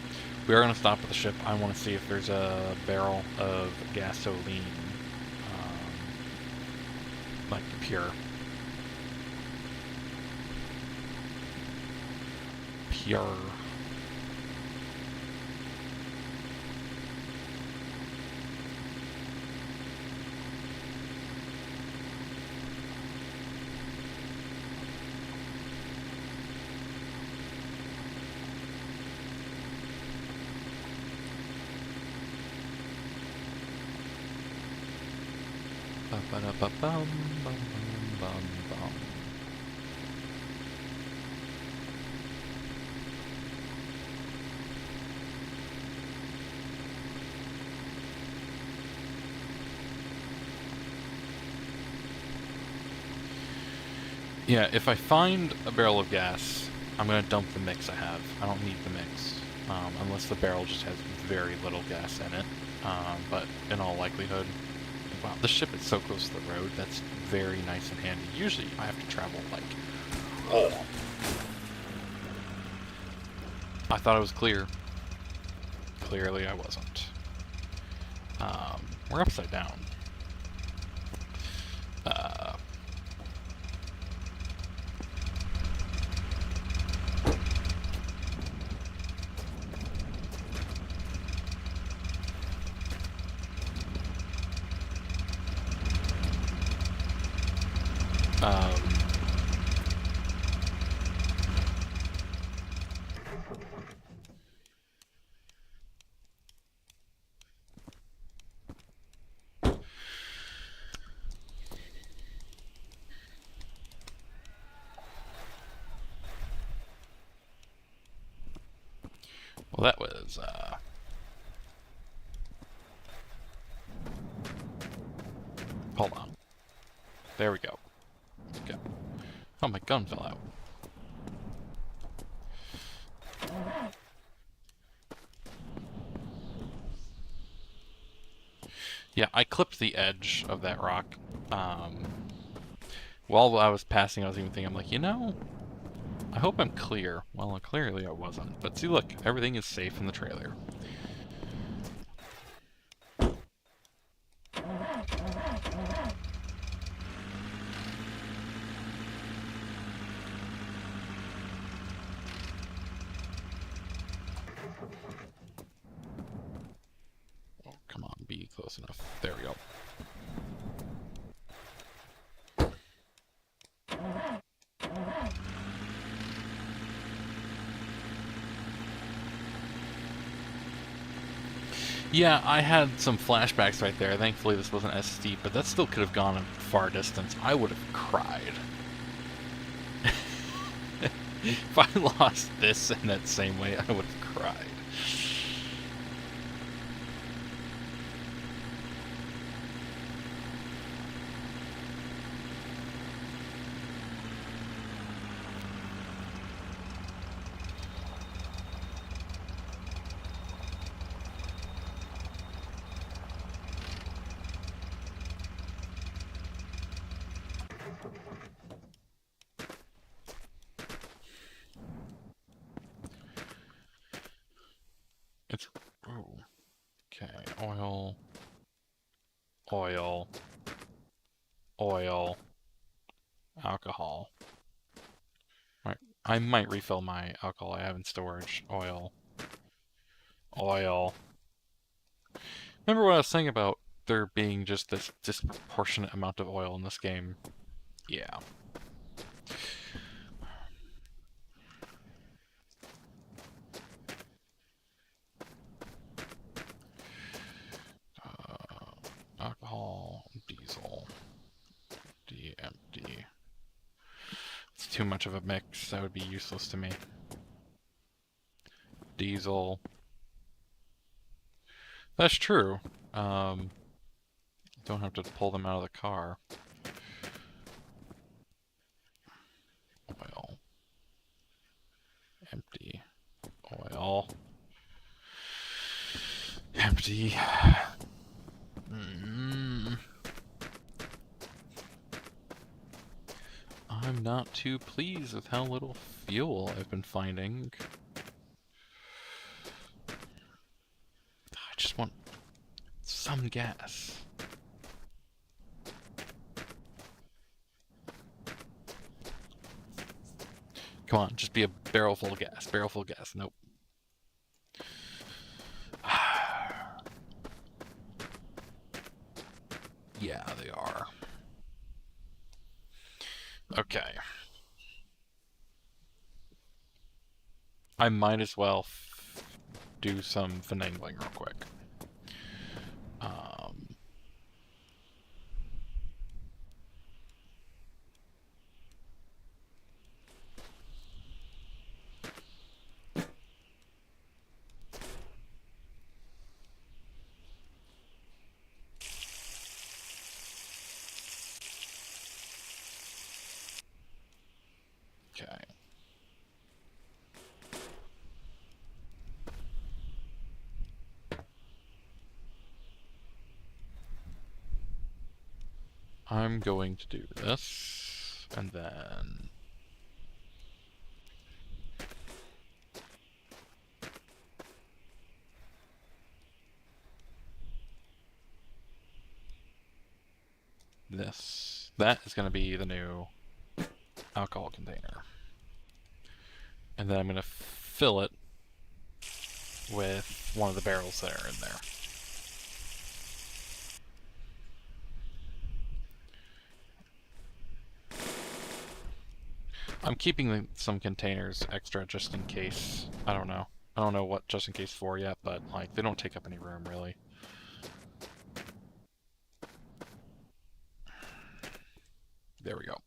We are going to stop at the ship. I want to see if there's a barrel of gasoline. Like pure. Pure. Ba-ba-da-ba-bum, bum, bum, bum. Yeah, if I find a barrel of gas, I'm gonna dump the mix I have. I don't need the mix, unless the barrel just has very little gas in it. But in all likelihood, wow, the ship is so close to the road. That's very nice and handy. Usually, I have to travel like, oh. I thought it was clear. Clearly, I wasn't. We're upside down. Well, that was, hold on. There we go. Okay. Oh, my gun fell out. Yeah, I clipped the edge of that rock. While I was passing, I was even thinking, I'm like, you know, I hope I'm clear. Well, clearly I wasn't. But see, look, everything is safe in the trailer. Oh, come on, be close enough. There we go. Yeah, I had some flashbacks right there. Thankfully this wasn't as steep, but that still could have gone a far distance. I would have cried. If I lost this in that same way, I would have cried. It's, oh, okay, oil, oil, oil, alcohol. Right, I might refill my alcohol I have in storage. Oil, oil. Remember what I was saying about there being just this disproportionate amount of oil in this game? Yeah. too much of a mix. That would be useless to me. Diesel. That's true. Don't have to pull them out of the car. Oil. Empty. Oil. Empty. I'm not too pleased with how little fuel I've been finding. I just want some gas. Come on, just be a barrel full of gas. Barrel full of gas. Nope. Yeah, they are. Okay. I might as well do some finagling real quick. Okay. I'm going to do this, and then... this. That is going to be the new alcohol container. And then I'm going to fill it with one of the barrels that are in there. I'm keeping some containers extra just in case. I don't know. I don't know what just in case for yet, but like they don't take up any room really. There we go.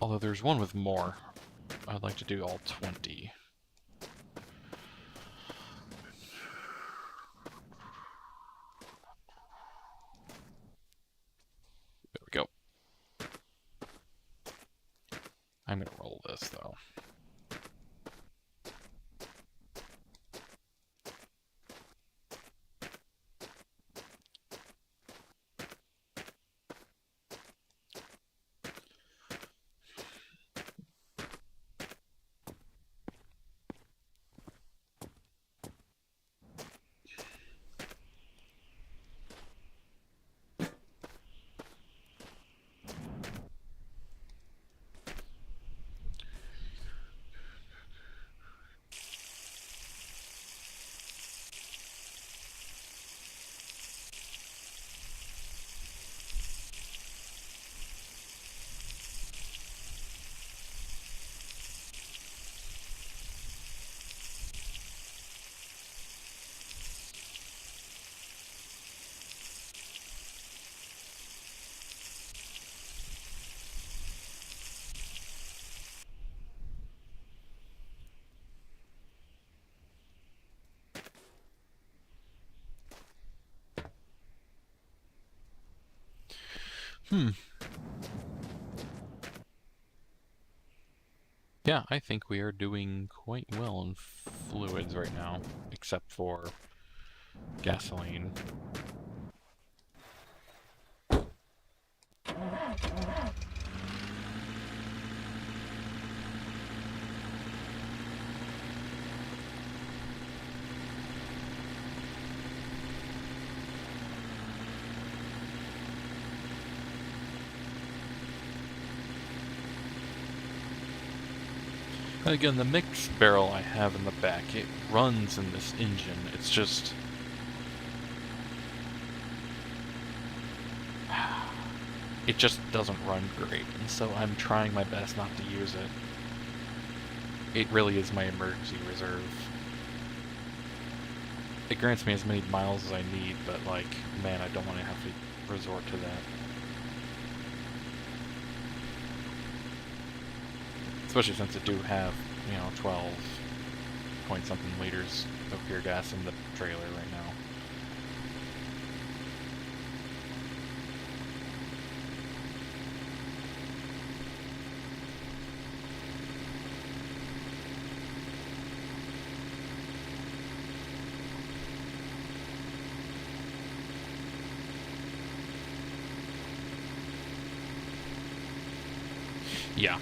Although there's one with more. I'd like to do all 20. There we go. I'm gonna roll this though. Yeah, I think we are doing quite well in fluids right now, except for gasoline. And again, the mix barrel I have in the back, it runs in this engine. It's just... it just doesn't run great, and so I'm trying my best not to use it. It really is my emergency reserve. It grants me as many miles as I need, but like, man, I don't want to have to resort to that. Especially since it do have, 12 point something liters of pure gas in the trailer right now. Yeah,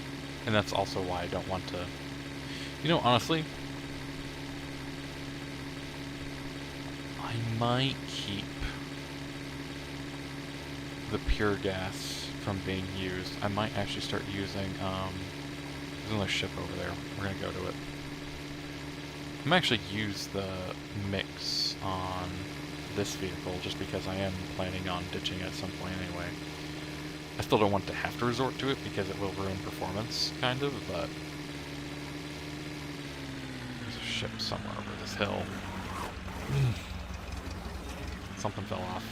and that's also why I don't want to... honestly, I might keep the pure gas from being used. I might actually start using, there's another ship over there. We're gonna go to it. I might actually use the mix on this vehicle, just because I am planning on ditching it at some point anyway. I still don't want to have to resort to it because it will ruin performance, kind of, but... There's a ship somewhere over this hill. Something fell off.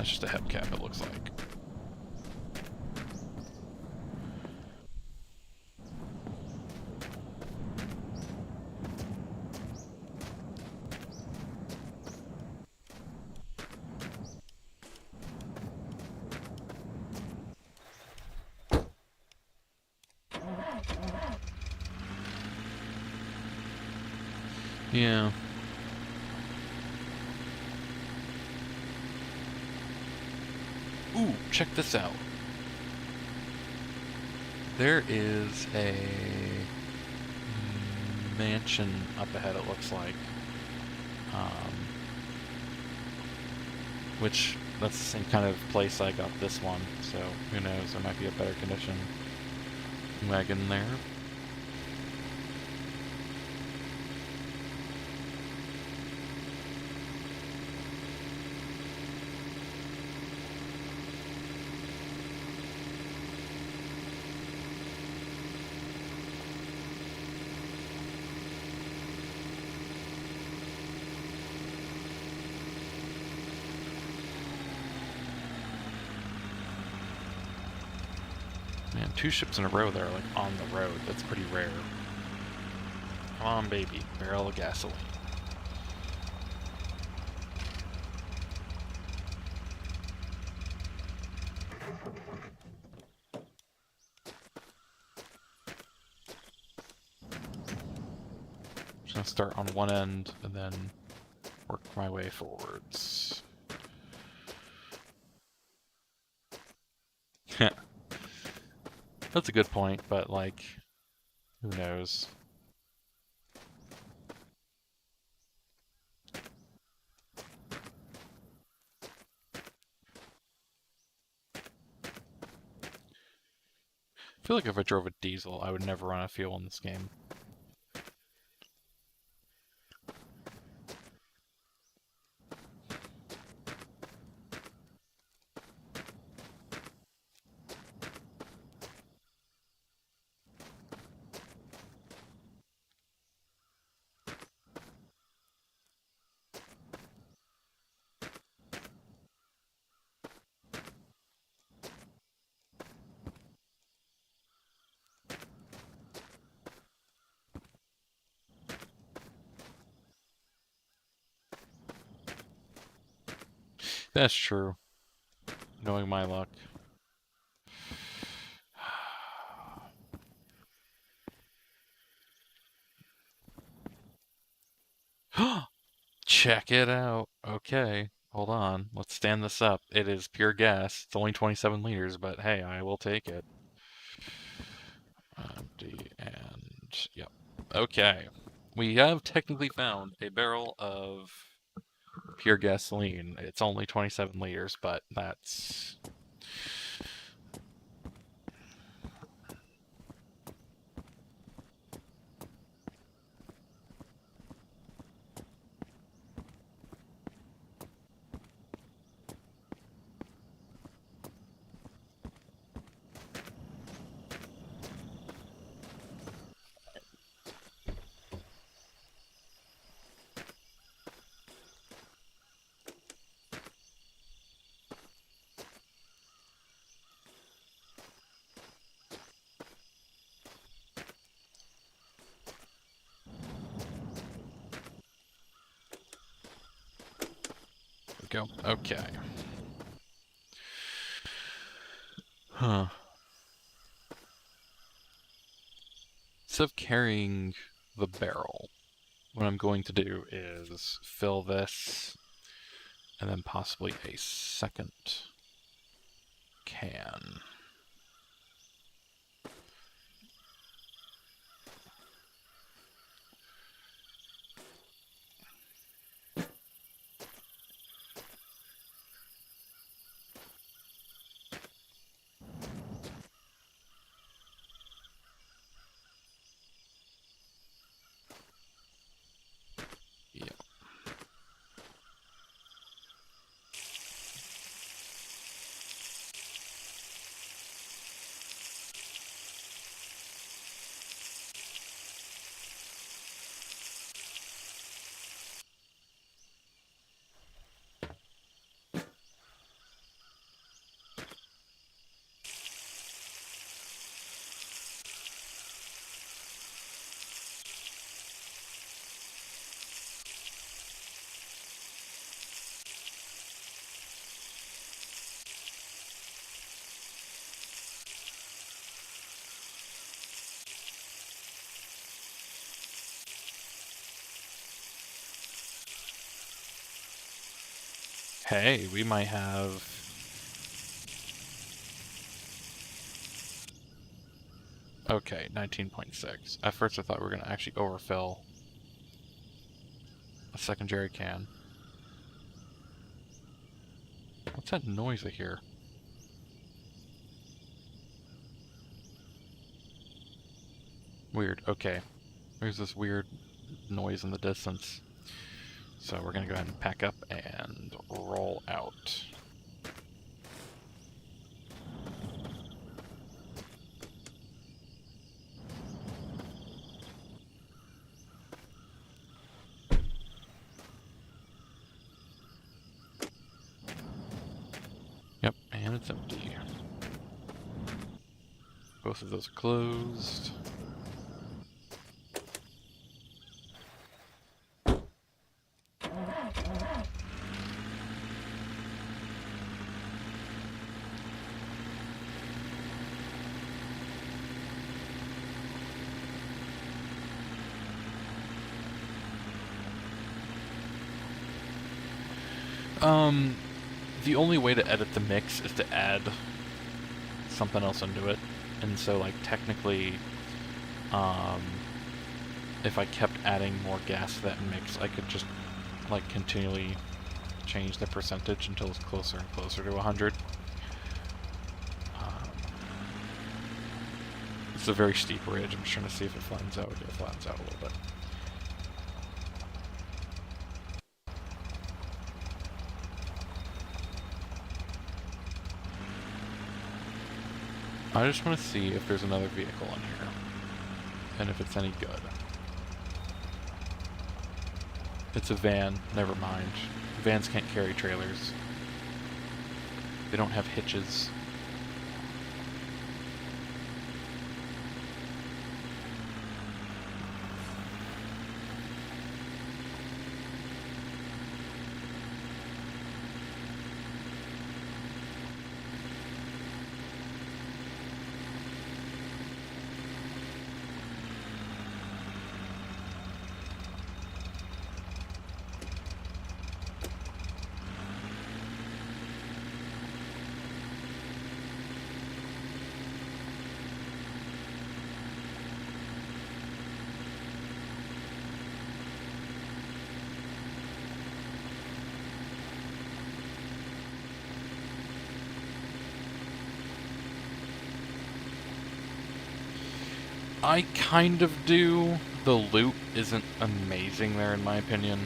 It's just a hubcap, it looks like. Yeah. Ooh, check this out. There is a mansion up ahead, it looks like. Which, that's the same kind of place I got this one, so who knows, there might be a better condition wagon there. Man, 2 ships in a row that are, like, on the road. That's pretty rare. Come on, baby. Barrel of gasoline. Just gonna start on one end and then work my way forwards. That's a good point, but, like, who knows? I feel like if I drove a diesel, I would never run out of fuel in this game. That's true. Knowing my luck. Check it out. Okay, hold on. Let's stand this up. It is pure gas. It's only 27 liters, but hey, I will take it. Empty and... yep. Okay. We have technically found a barrel of pure gasoline. It's only 27 liters, but that's... go. Okay. Huh. Instead of carrying the barrel, what I'm going to do is fill this and then possibly a second can. Yep. Hey, we might have... Okay, 19.6. At first I thought we were going to actually overfill a secondary can. What's that noise I hear? Weird, okay. There's this weird noise in the distance. So we're going to go ahead and pack up and roll out. Yep, and it's empty. Both of those are closed. The only way to edit the mix is to add something else into it. And so, like, technically, if I kept adding more gas to that mix, I could just, like, continually change the percentage until it's closer and closer to 100. It's a very steep ridge. I'm just trying to see if it flattens out. It flattens out a little bit. I just want to see if there's another vehicle in here, and if it's any good. It's a van, never mind. Vans can't carry trailers. They don't have hitches. I kind of do. The loot isn't amazing there, in my opinion,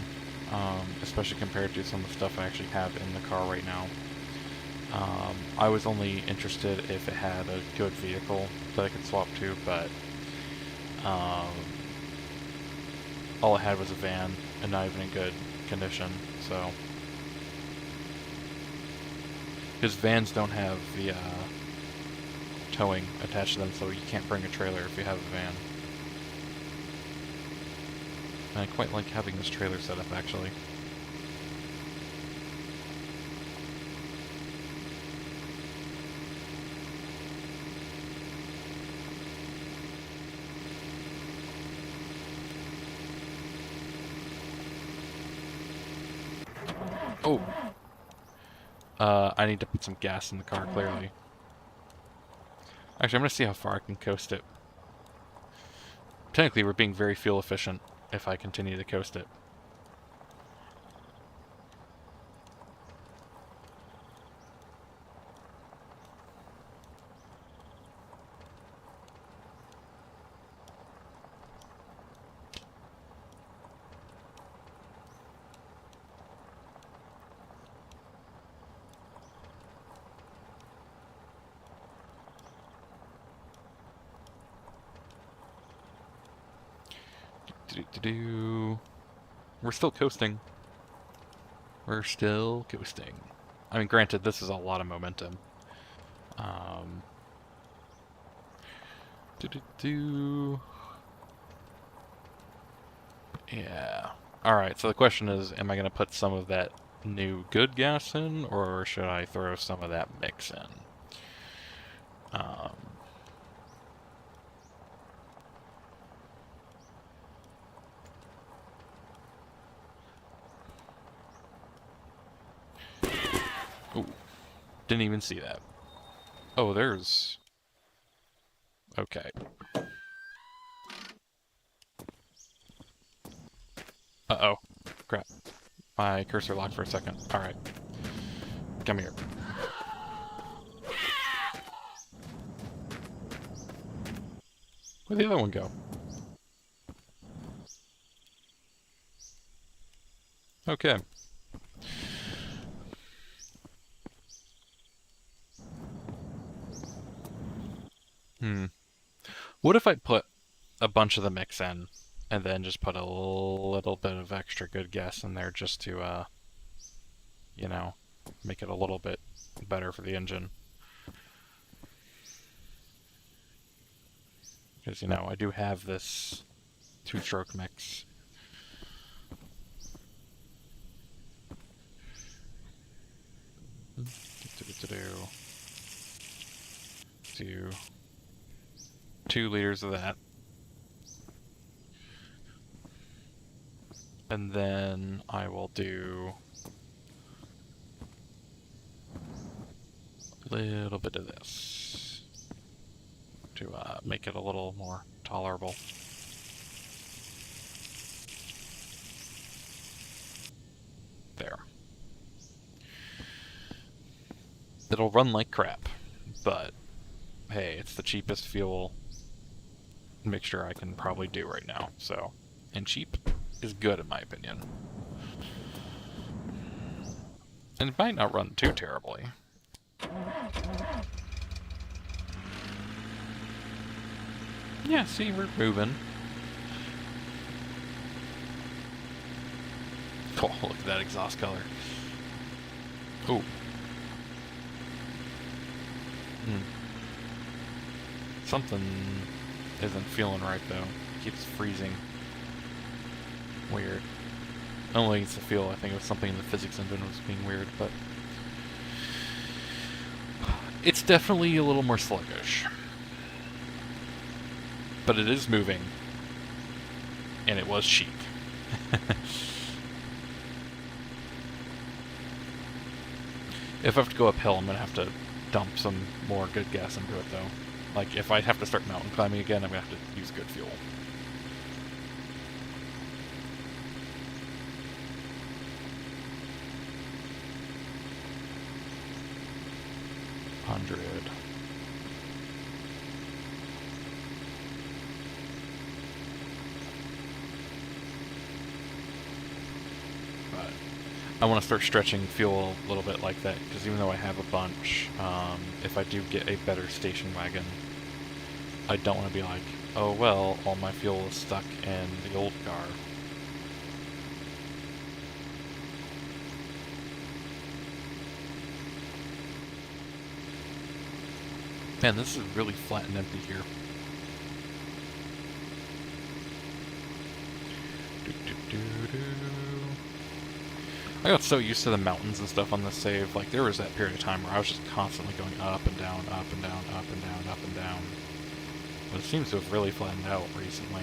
especially compared to some of the stuff I actually have in the car right now. I was only interested if it had a good vehicle that I could swap to, but all it had was a van, and not even in good condition, so... Because vans don't have the towing attached to them, so you can't bring a trailer if you have a van. And I quite like having this trailer set up, actually. Oh! I need to put some gas in the car, clearly. Actually, I'm gonna see how far I can coast it. Technically, we're being very fuel efficient if I continue to coast it. We're still coasting. We're still coasting. I mean, granted, this is a lot of momentum. Um, Yeah. Alright, so the question is, am I going to put some of that new good gas in, or should I throw some of that mix in? Um, Ooh, didn't even see that. Oh, there's... Okay. Uh-oh. Crap. My cursor locked for a second. Alright. Come here. Where'd the other one go? Okay. What if I put a bunch of the mix in, and then just put a little bit of extra good gas in there just to, you know, make it a little bit better for the engine? Because, you know, I do have this two-stroke mix. Do 2 liters of that. And then I will do a little bit of this to make it a little more tolerable. There. It'll run like crap, but hey, it's the cheapest fuel mixture I can probably do right now, so... And cheap is good in my opinion. And it might not run too terribly. Yeah, see, we're moving. Oh, look at that exhaust color. Ooh. Something isn't feeling right though. It keeps freezing. Weird. I don't think it's the fuel. I think it was something in the physics engine was being weird, but it's definitely a little more sluggish. But it is moving, and it was cheap. If I have to go uphill, I'm gonna have to dump some more good gas into it, though. Like, if I have to start mountain climbing again, I'm gonna have to use good fuel. I want to start stretching fuel a little bit like that, because even though I have a bunch, if I do get a better station wagon, I don't want to be like, oh well, all my fuel is stuck in the old car. Man, this is really flat and empty here. I got so used to the mountains and stuff on this save. Like, there was that period of time where I was just constantly going up and down, up and down, up and down, up and down. But it seems to have really flattened out recently.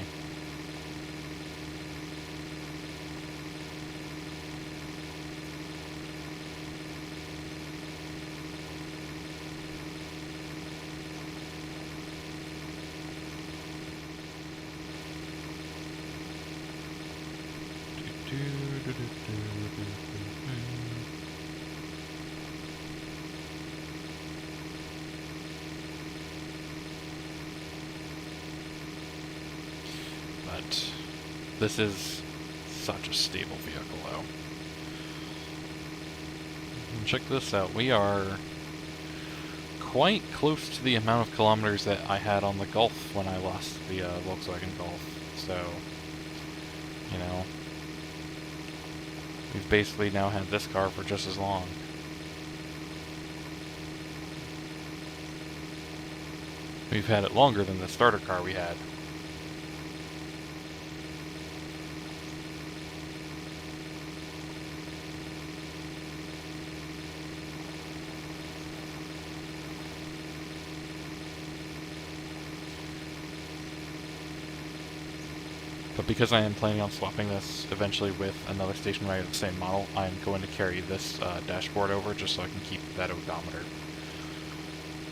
But this is such a stable vehicle, though. And check this out. We are quite close to the amount of kilometers that I had on the Golf when I lost the Volkswagen Golf. So, you know, we've basically now had this car for just as long. We've had it longer than the starter car we had. But because I am planning on swapping this eventually with another station wagon of the same model, I'm going to carry this dashboard over just so I can keep that odometer.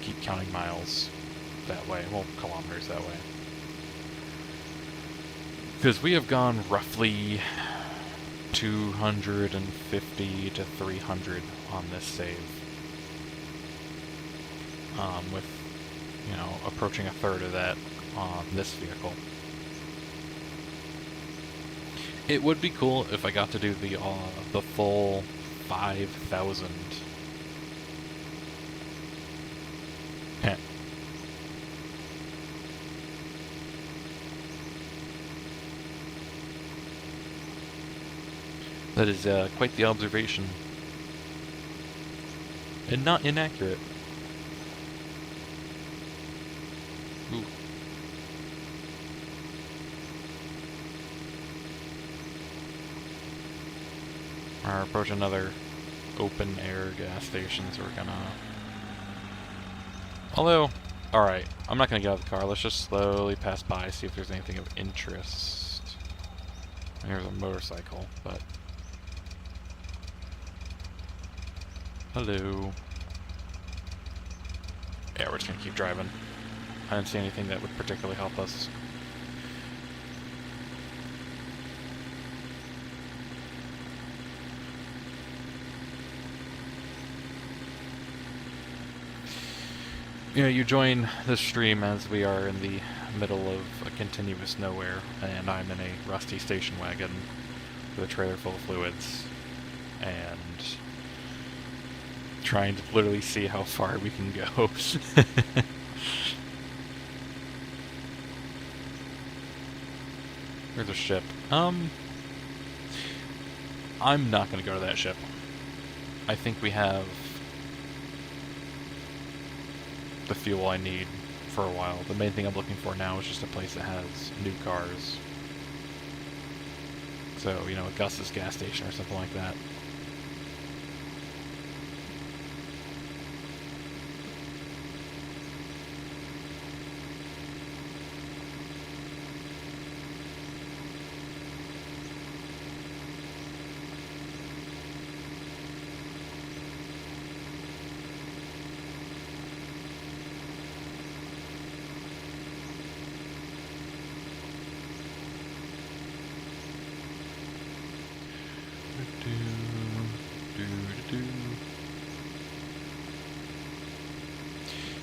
Keep counting miles that way, well, kilometers that way. Because we have gone roughly 250 to 300 on this save. With, you know, approaching a third of that on this vehicle. It would be cool if I got to do the full 5,000. That is quite the observation. And not inaccurate. Ooh. We're approaching another open air gas station, so we're gonna... Although, alright, I'm not gonna get out of the car. Let's just slowly pass by, see if there's anything of interest. There's a motorcycle, but... Hello. Yeah, we're just gonna keep driving. I didn't see anything that would particularly help us. You know, you join this stream as we are in the middle of a continuous nowhere, and I'm in a rusty station wagon with a trailer full of fluids, and trying to literally see how far we can go. There's a ship. I'm not gonna go to that ship. I think we have the fuel I need for a while. The main thing I'm looking for now is just a place that has new cars. So, you know, a Gus's gas station or something like that.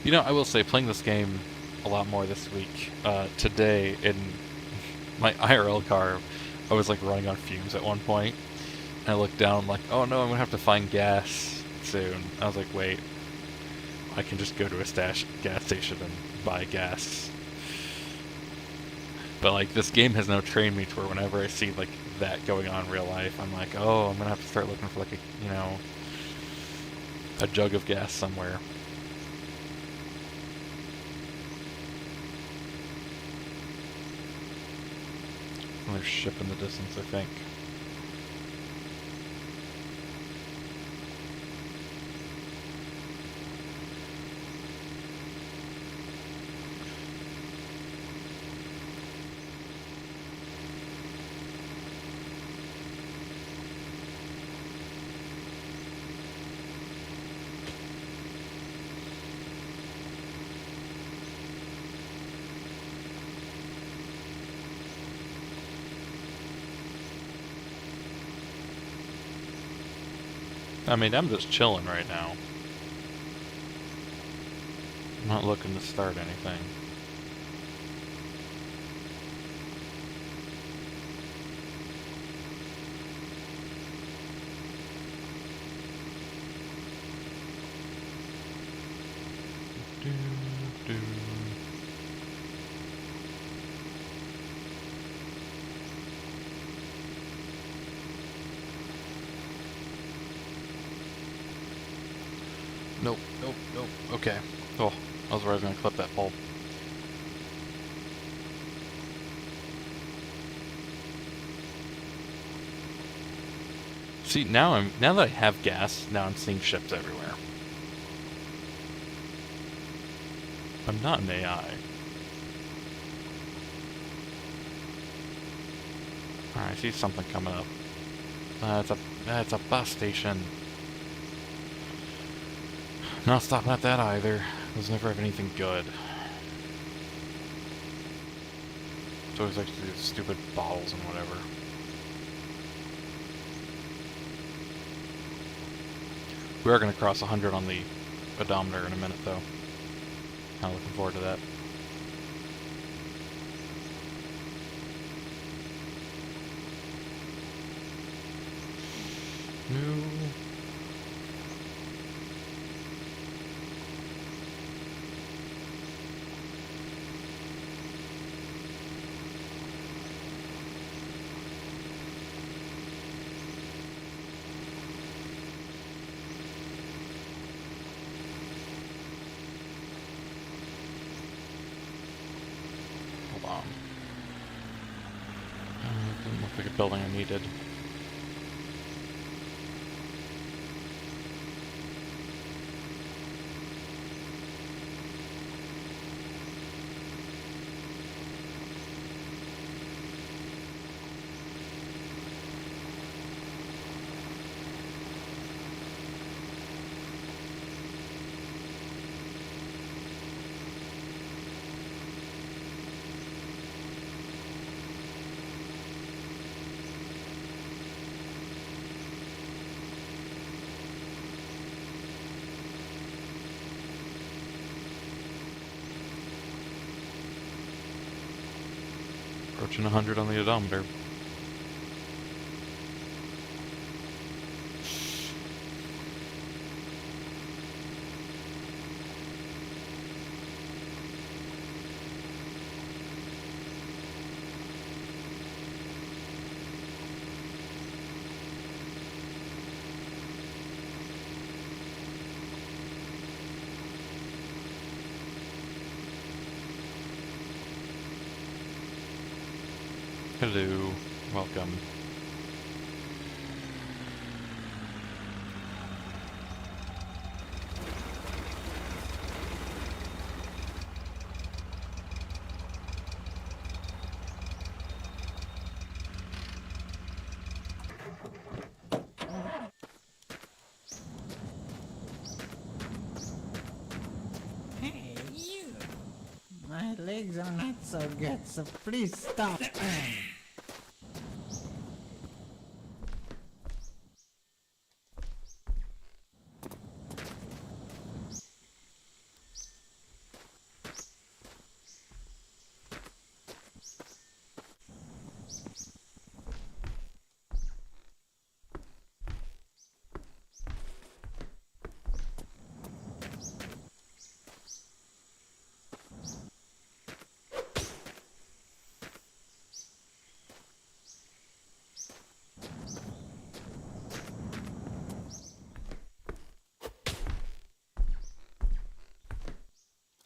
You know, I will say, playing this game a lot more this week. Today, in my IRL car, I was like running on fumes at one point. And I looked down, I'm like, oh no, I'm gonna have to find gas soon. I was like, wait, I can just go to a gas station and buy gas. But like, this game has now trained me to where whenever I see like that going on in real life, I'm like, oh, I'm gonna have to start looking for like a, you know, a jug of gas somewhere. Another ship in the distance, I think. I mean, I'm just chilling right now. I'm not looking to start anything. Do. Nope, nope, nope. Okay. Oh, I was worried I was gonna clip that pole. See, now that I have gas, now I'm seeing ships everywhere. I'm not an AI. Alright, I see something coming up. It's a bus station. Not stopping at that either. There's never have anything good. It's always like these stupid bottles and whatever. We are going to cross 100 on the odometer in a minute, though. Kind of looking forward to that. No. Hold on. Didn't look like a building I needed. Approaching 100 on the odometer. Hello. Welcome. Hey, you! My legs are not so good, so please stop.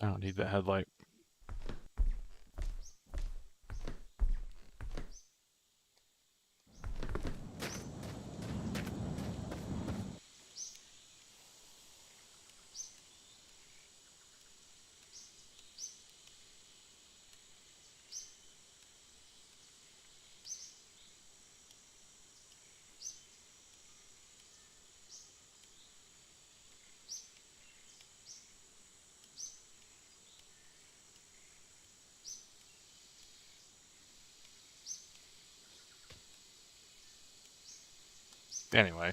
I don't need that headlight. Anyway.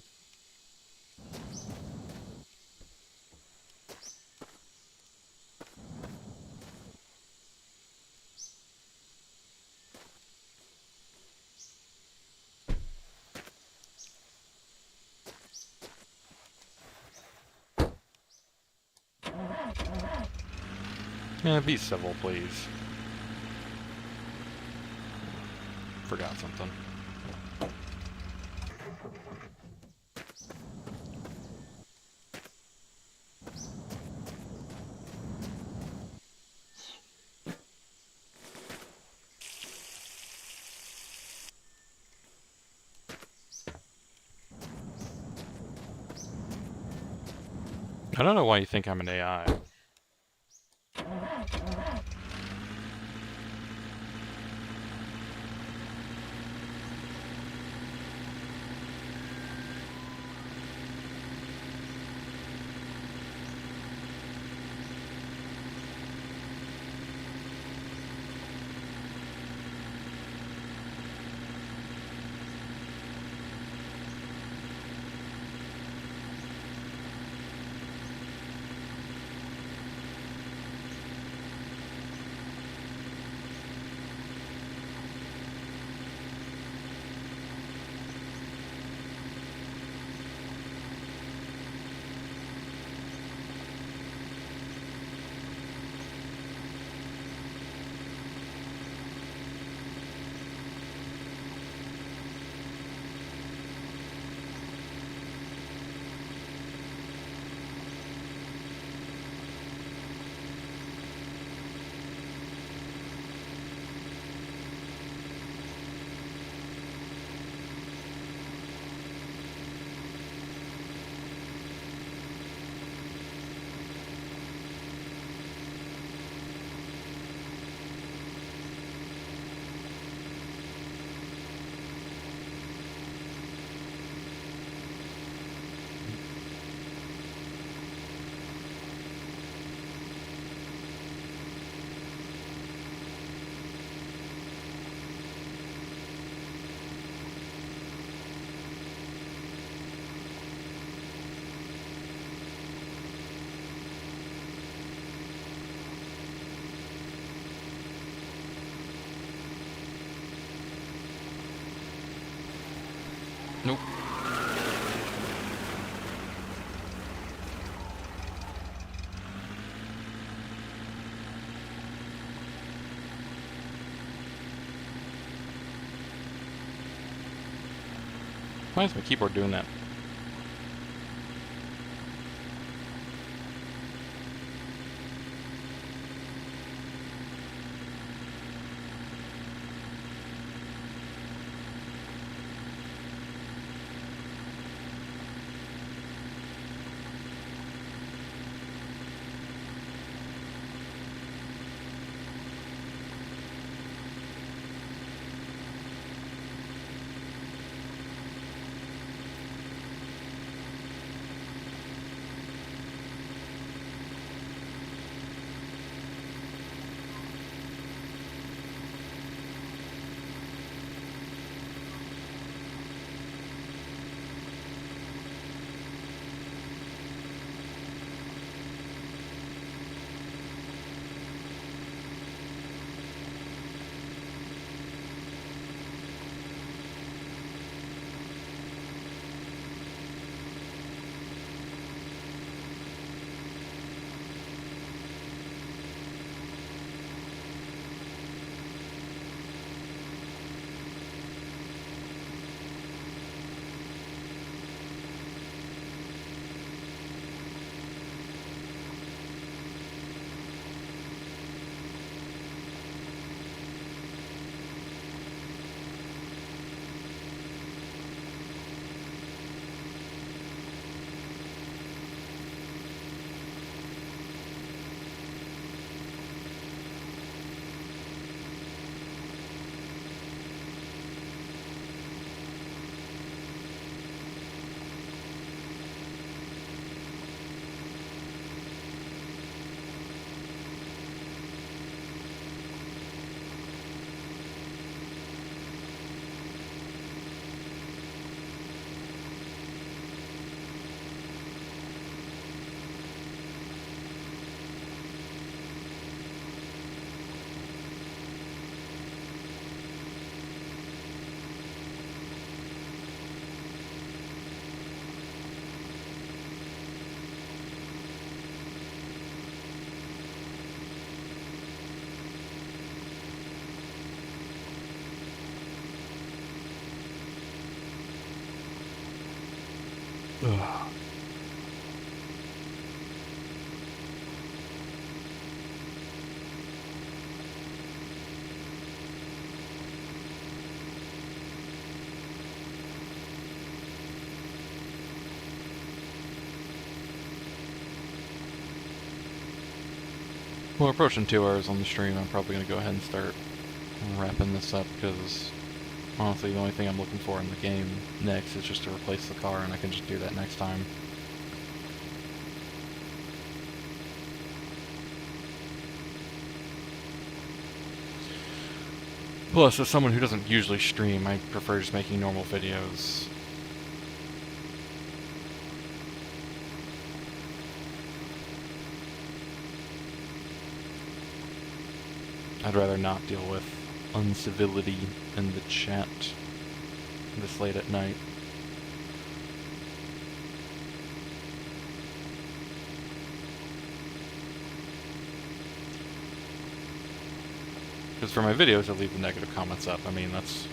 Yeah, be civil, please. Forgot something. I don't know why you think I'm an AI. Nope. Why is my keyboard doing that? Ugh. Well, we're approaching 2 hours on the stream. I'm probably going to go ahead and start wrapping this up, because honestly the only thing I'm looking for in the game next is just to replace the car, and I can just do that next time. Plus, as someone who doesn't usually stream, I prefer just making normal videos. I'd rather not deal with uncivility in the chat this late at night. Because for my videos, I leave the negative comments up. I mean, that's...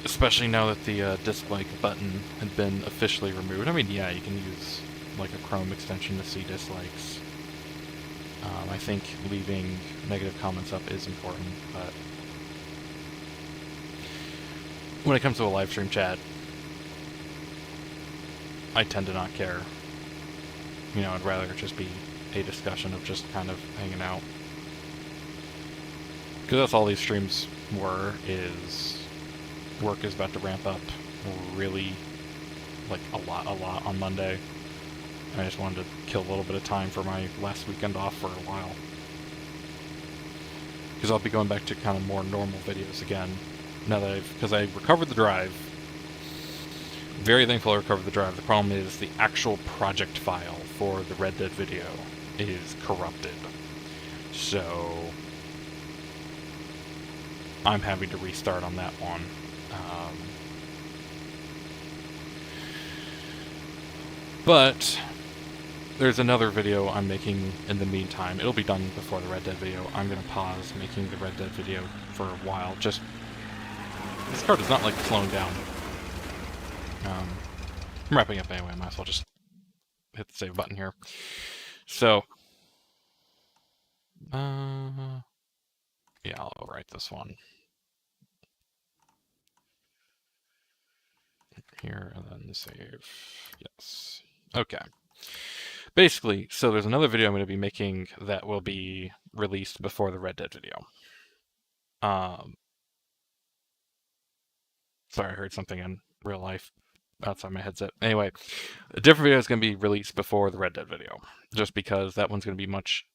especially now that the dislike button had been officially removed. I mean, yeah, you can use, like, a Chrome extension to see dislikes. I think leaving negative comments up is important, but... when it comes to a live stream chat, I tend to not care. You know, I'd rather it just be a discussion of just kind of hanging out. Because that's all these streams were, is work is about to ramp up really, like, a lot on Monday. I just wanted to kill a little bit of time for my last weekend off for a while. Because I'll be going back to kind of more normal videos again, now that because I recovered the drive. Very thankful I recovered the drive. The problem is the actual project file for the Red Dead video is corrupted. So I'm having to restart on that one. But there's another video I'm making in the meantime. It'll be done before the Red Dead video. I'm going to pause making the Red Dead video for a while. Just... this car does not like slowing down. I'm wrapping up anyway. I might as well just hit the save button here. So... yeah, I'll overwrite this one. Here, and then save. Yes. Okay. Basically, so there's another video I'm going to be making that will be released before the Red Dead video. Sorry, I heard something in real life outside my headset. Anyway, a different video is going to be released before the Red Dead video, just because that one's going to be much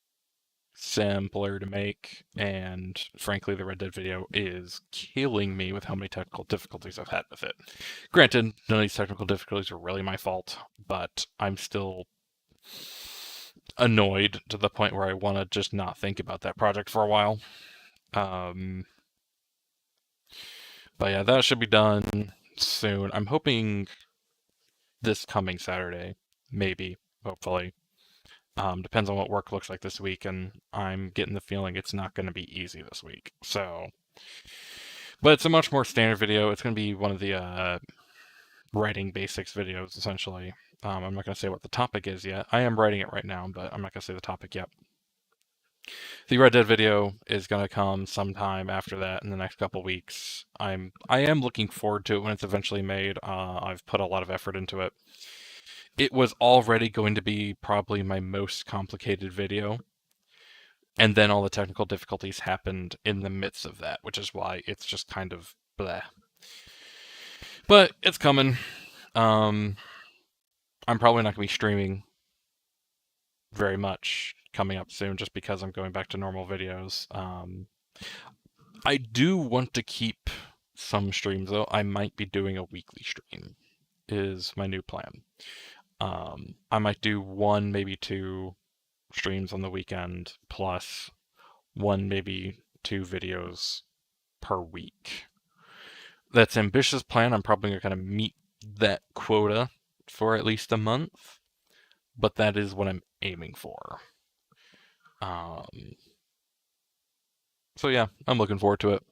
simpler to make, and frankly, the Red Dead video is killing me with how many technical difficulties I've had with it. Granted, none of these technical difficulties are really my fault, but I'm still annoyed to the point where I want to just not think about that project for a while. But yeah, that should be done soon. I'm hoping this coming Saturday, maybe, hopefully. Depends on what work looks like this week, and I'm getting the feeling it's not going to be easy this week. So, but it's a much more standard video. It's going to be one of the writing basics videos, essentially. I'm not going to say what the topic is yet. I am writing it right now, but I'm not going to say the topic yet. The Red Dead video is going to come sometime after that in the next couple weeks. I am looking forward to it when it's eventually made. I've put a lot of effort into it. It was already going to be probably my most complicated video, and then all the technical difficulties happened in the midst of that, which is why it's just kind of bleh. But it's coming. I'm probably not going to be streaming very much coming up soon, just because I'm going back to normal videos. I do want to keep some streams, though. I might be doing a weekly stream, is my new plan. I might do 1, maybe 2 streams on the weekend, plus 1, maybe 2 videos per week. That's an ambitious plan. I'm probably going to kind of meet that quota for at least a month, but that is what I'm aiming for. So yeah, I'm looking forward to it.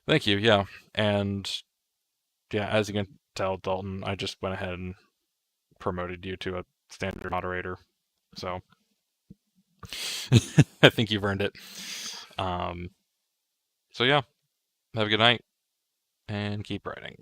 Thank you, yeah. And yeah, as you can tell, Dalton. I just went ahead and promoted you to a standard moderator. So I think you've earned it. So yeah, have a good night and keep writing.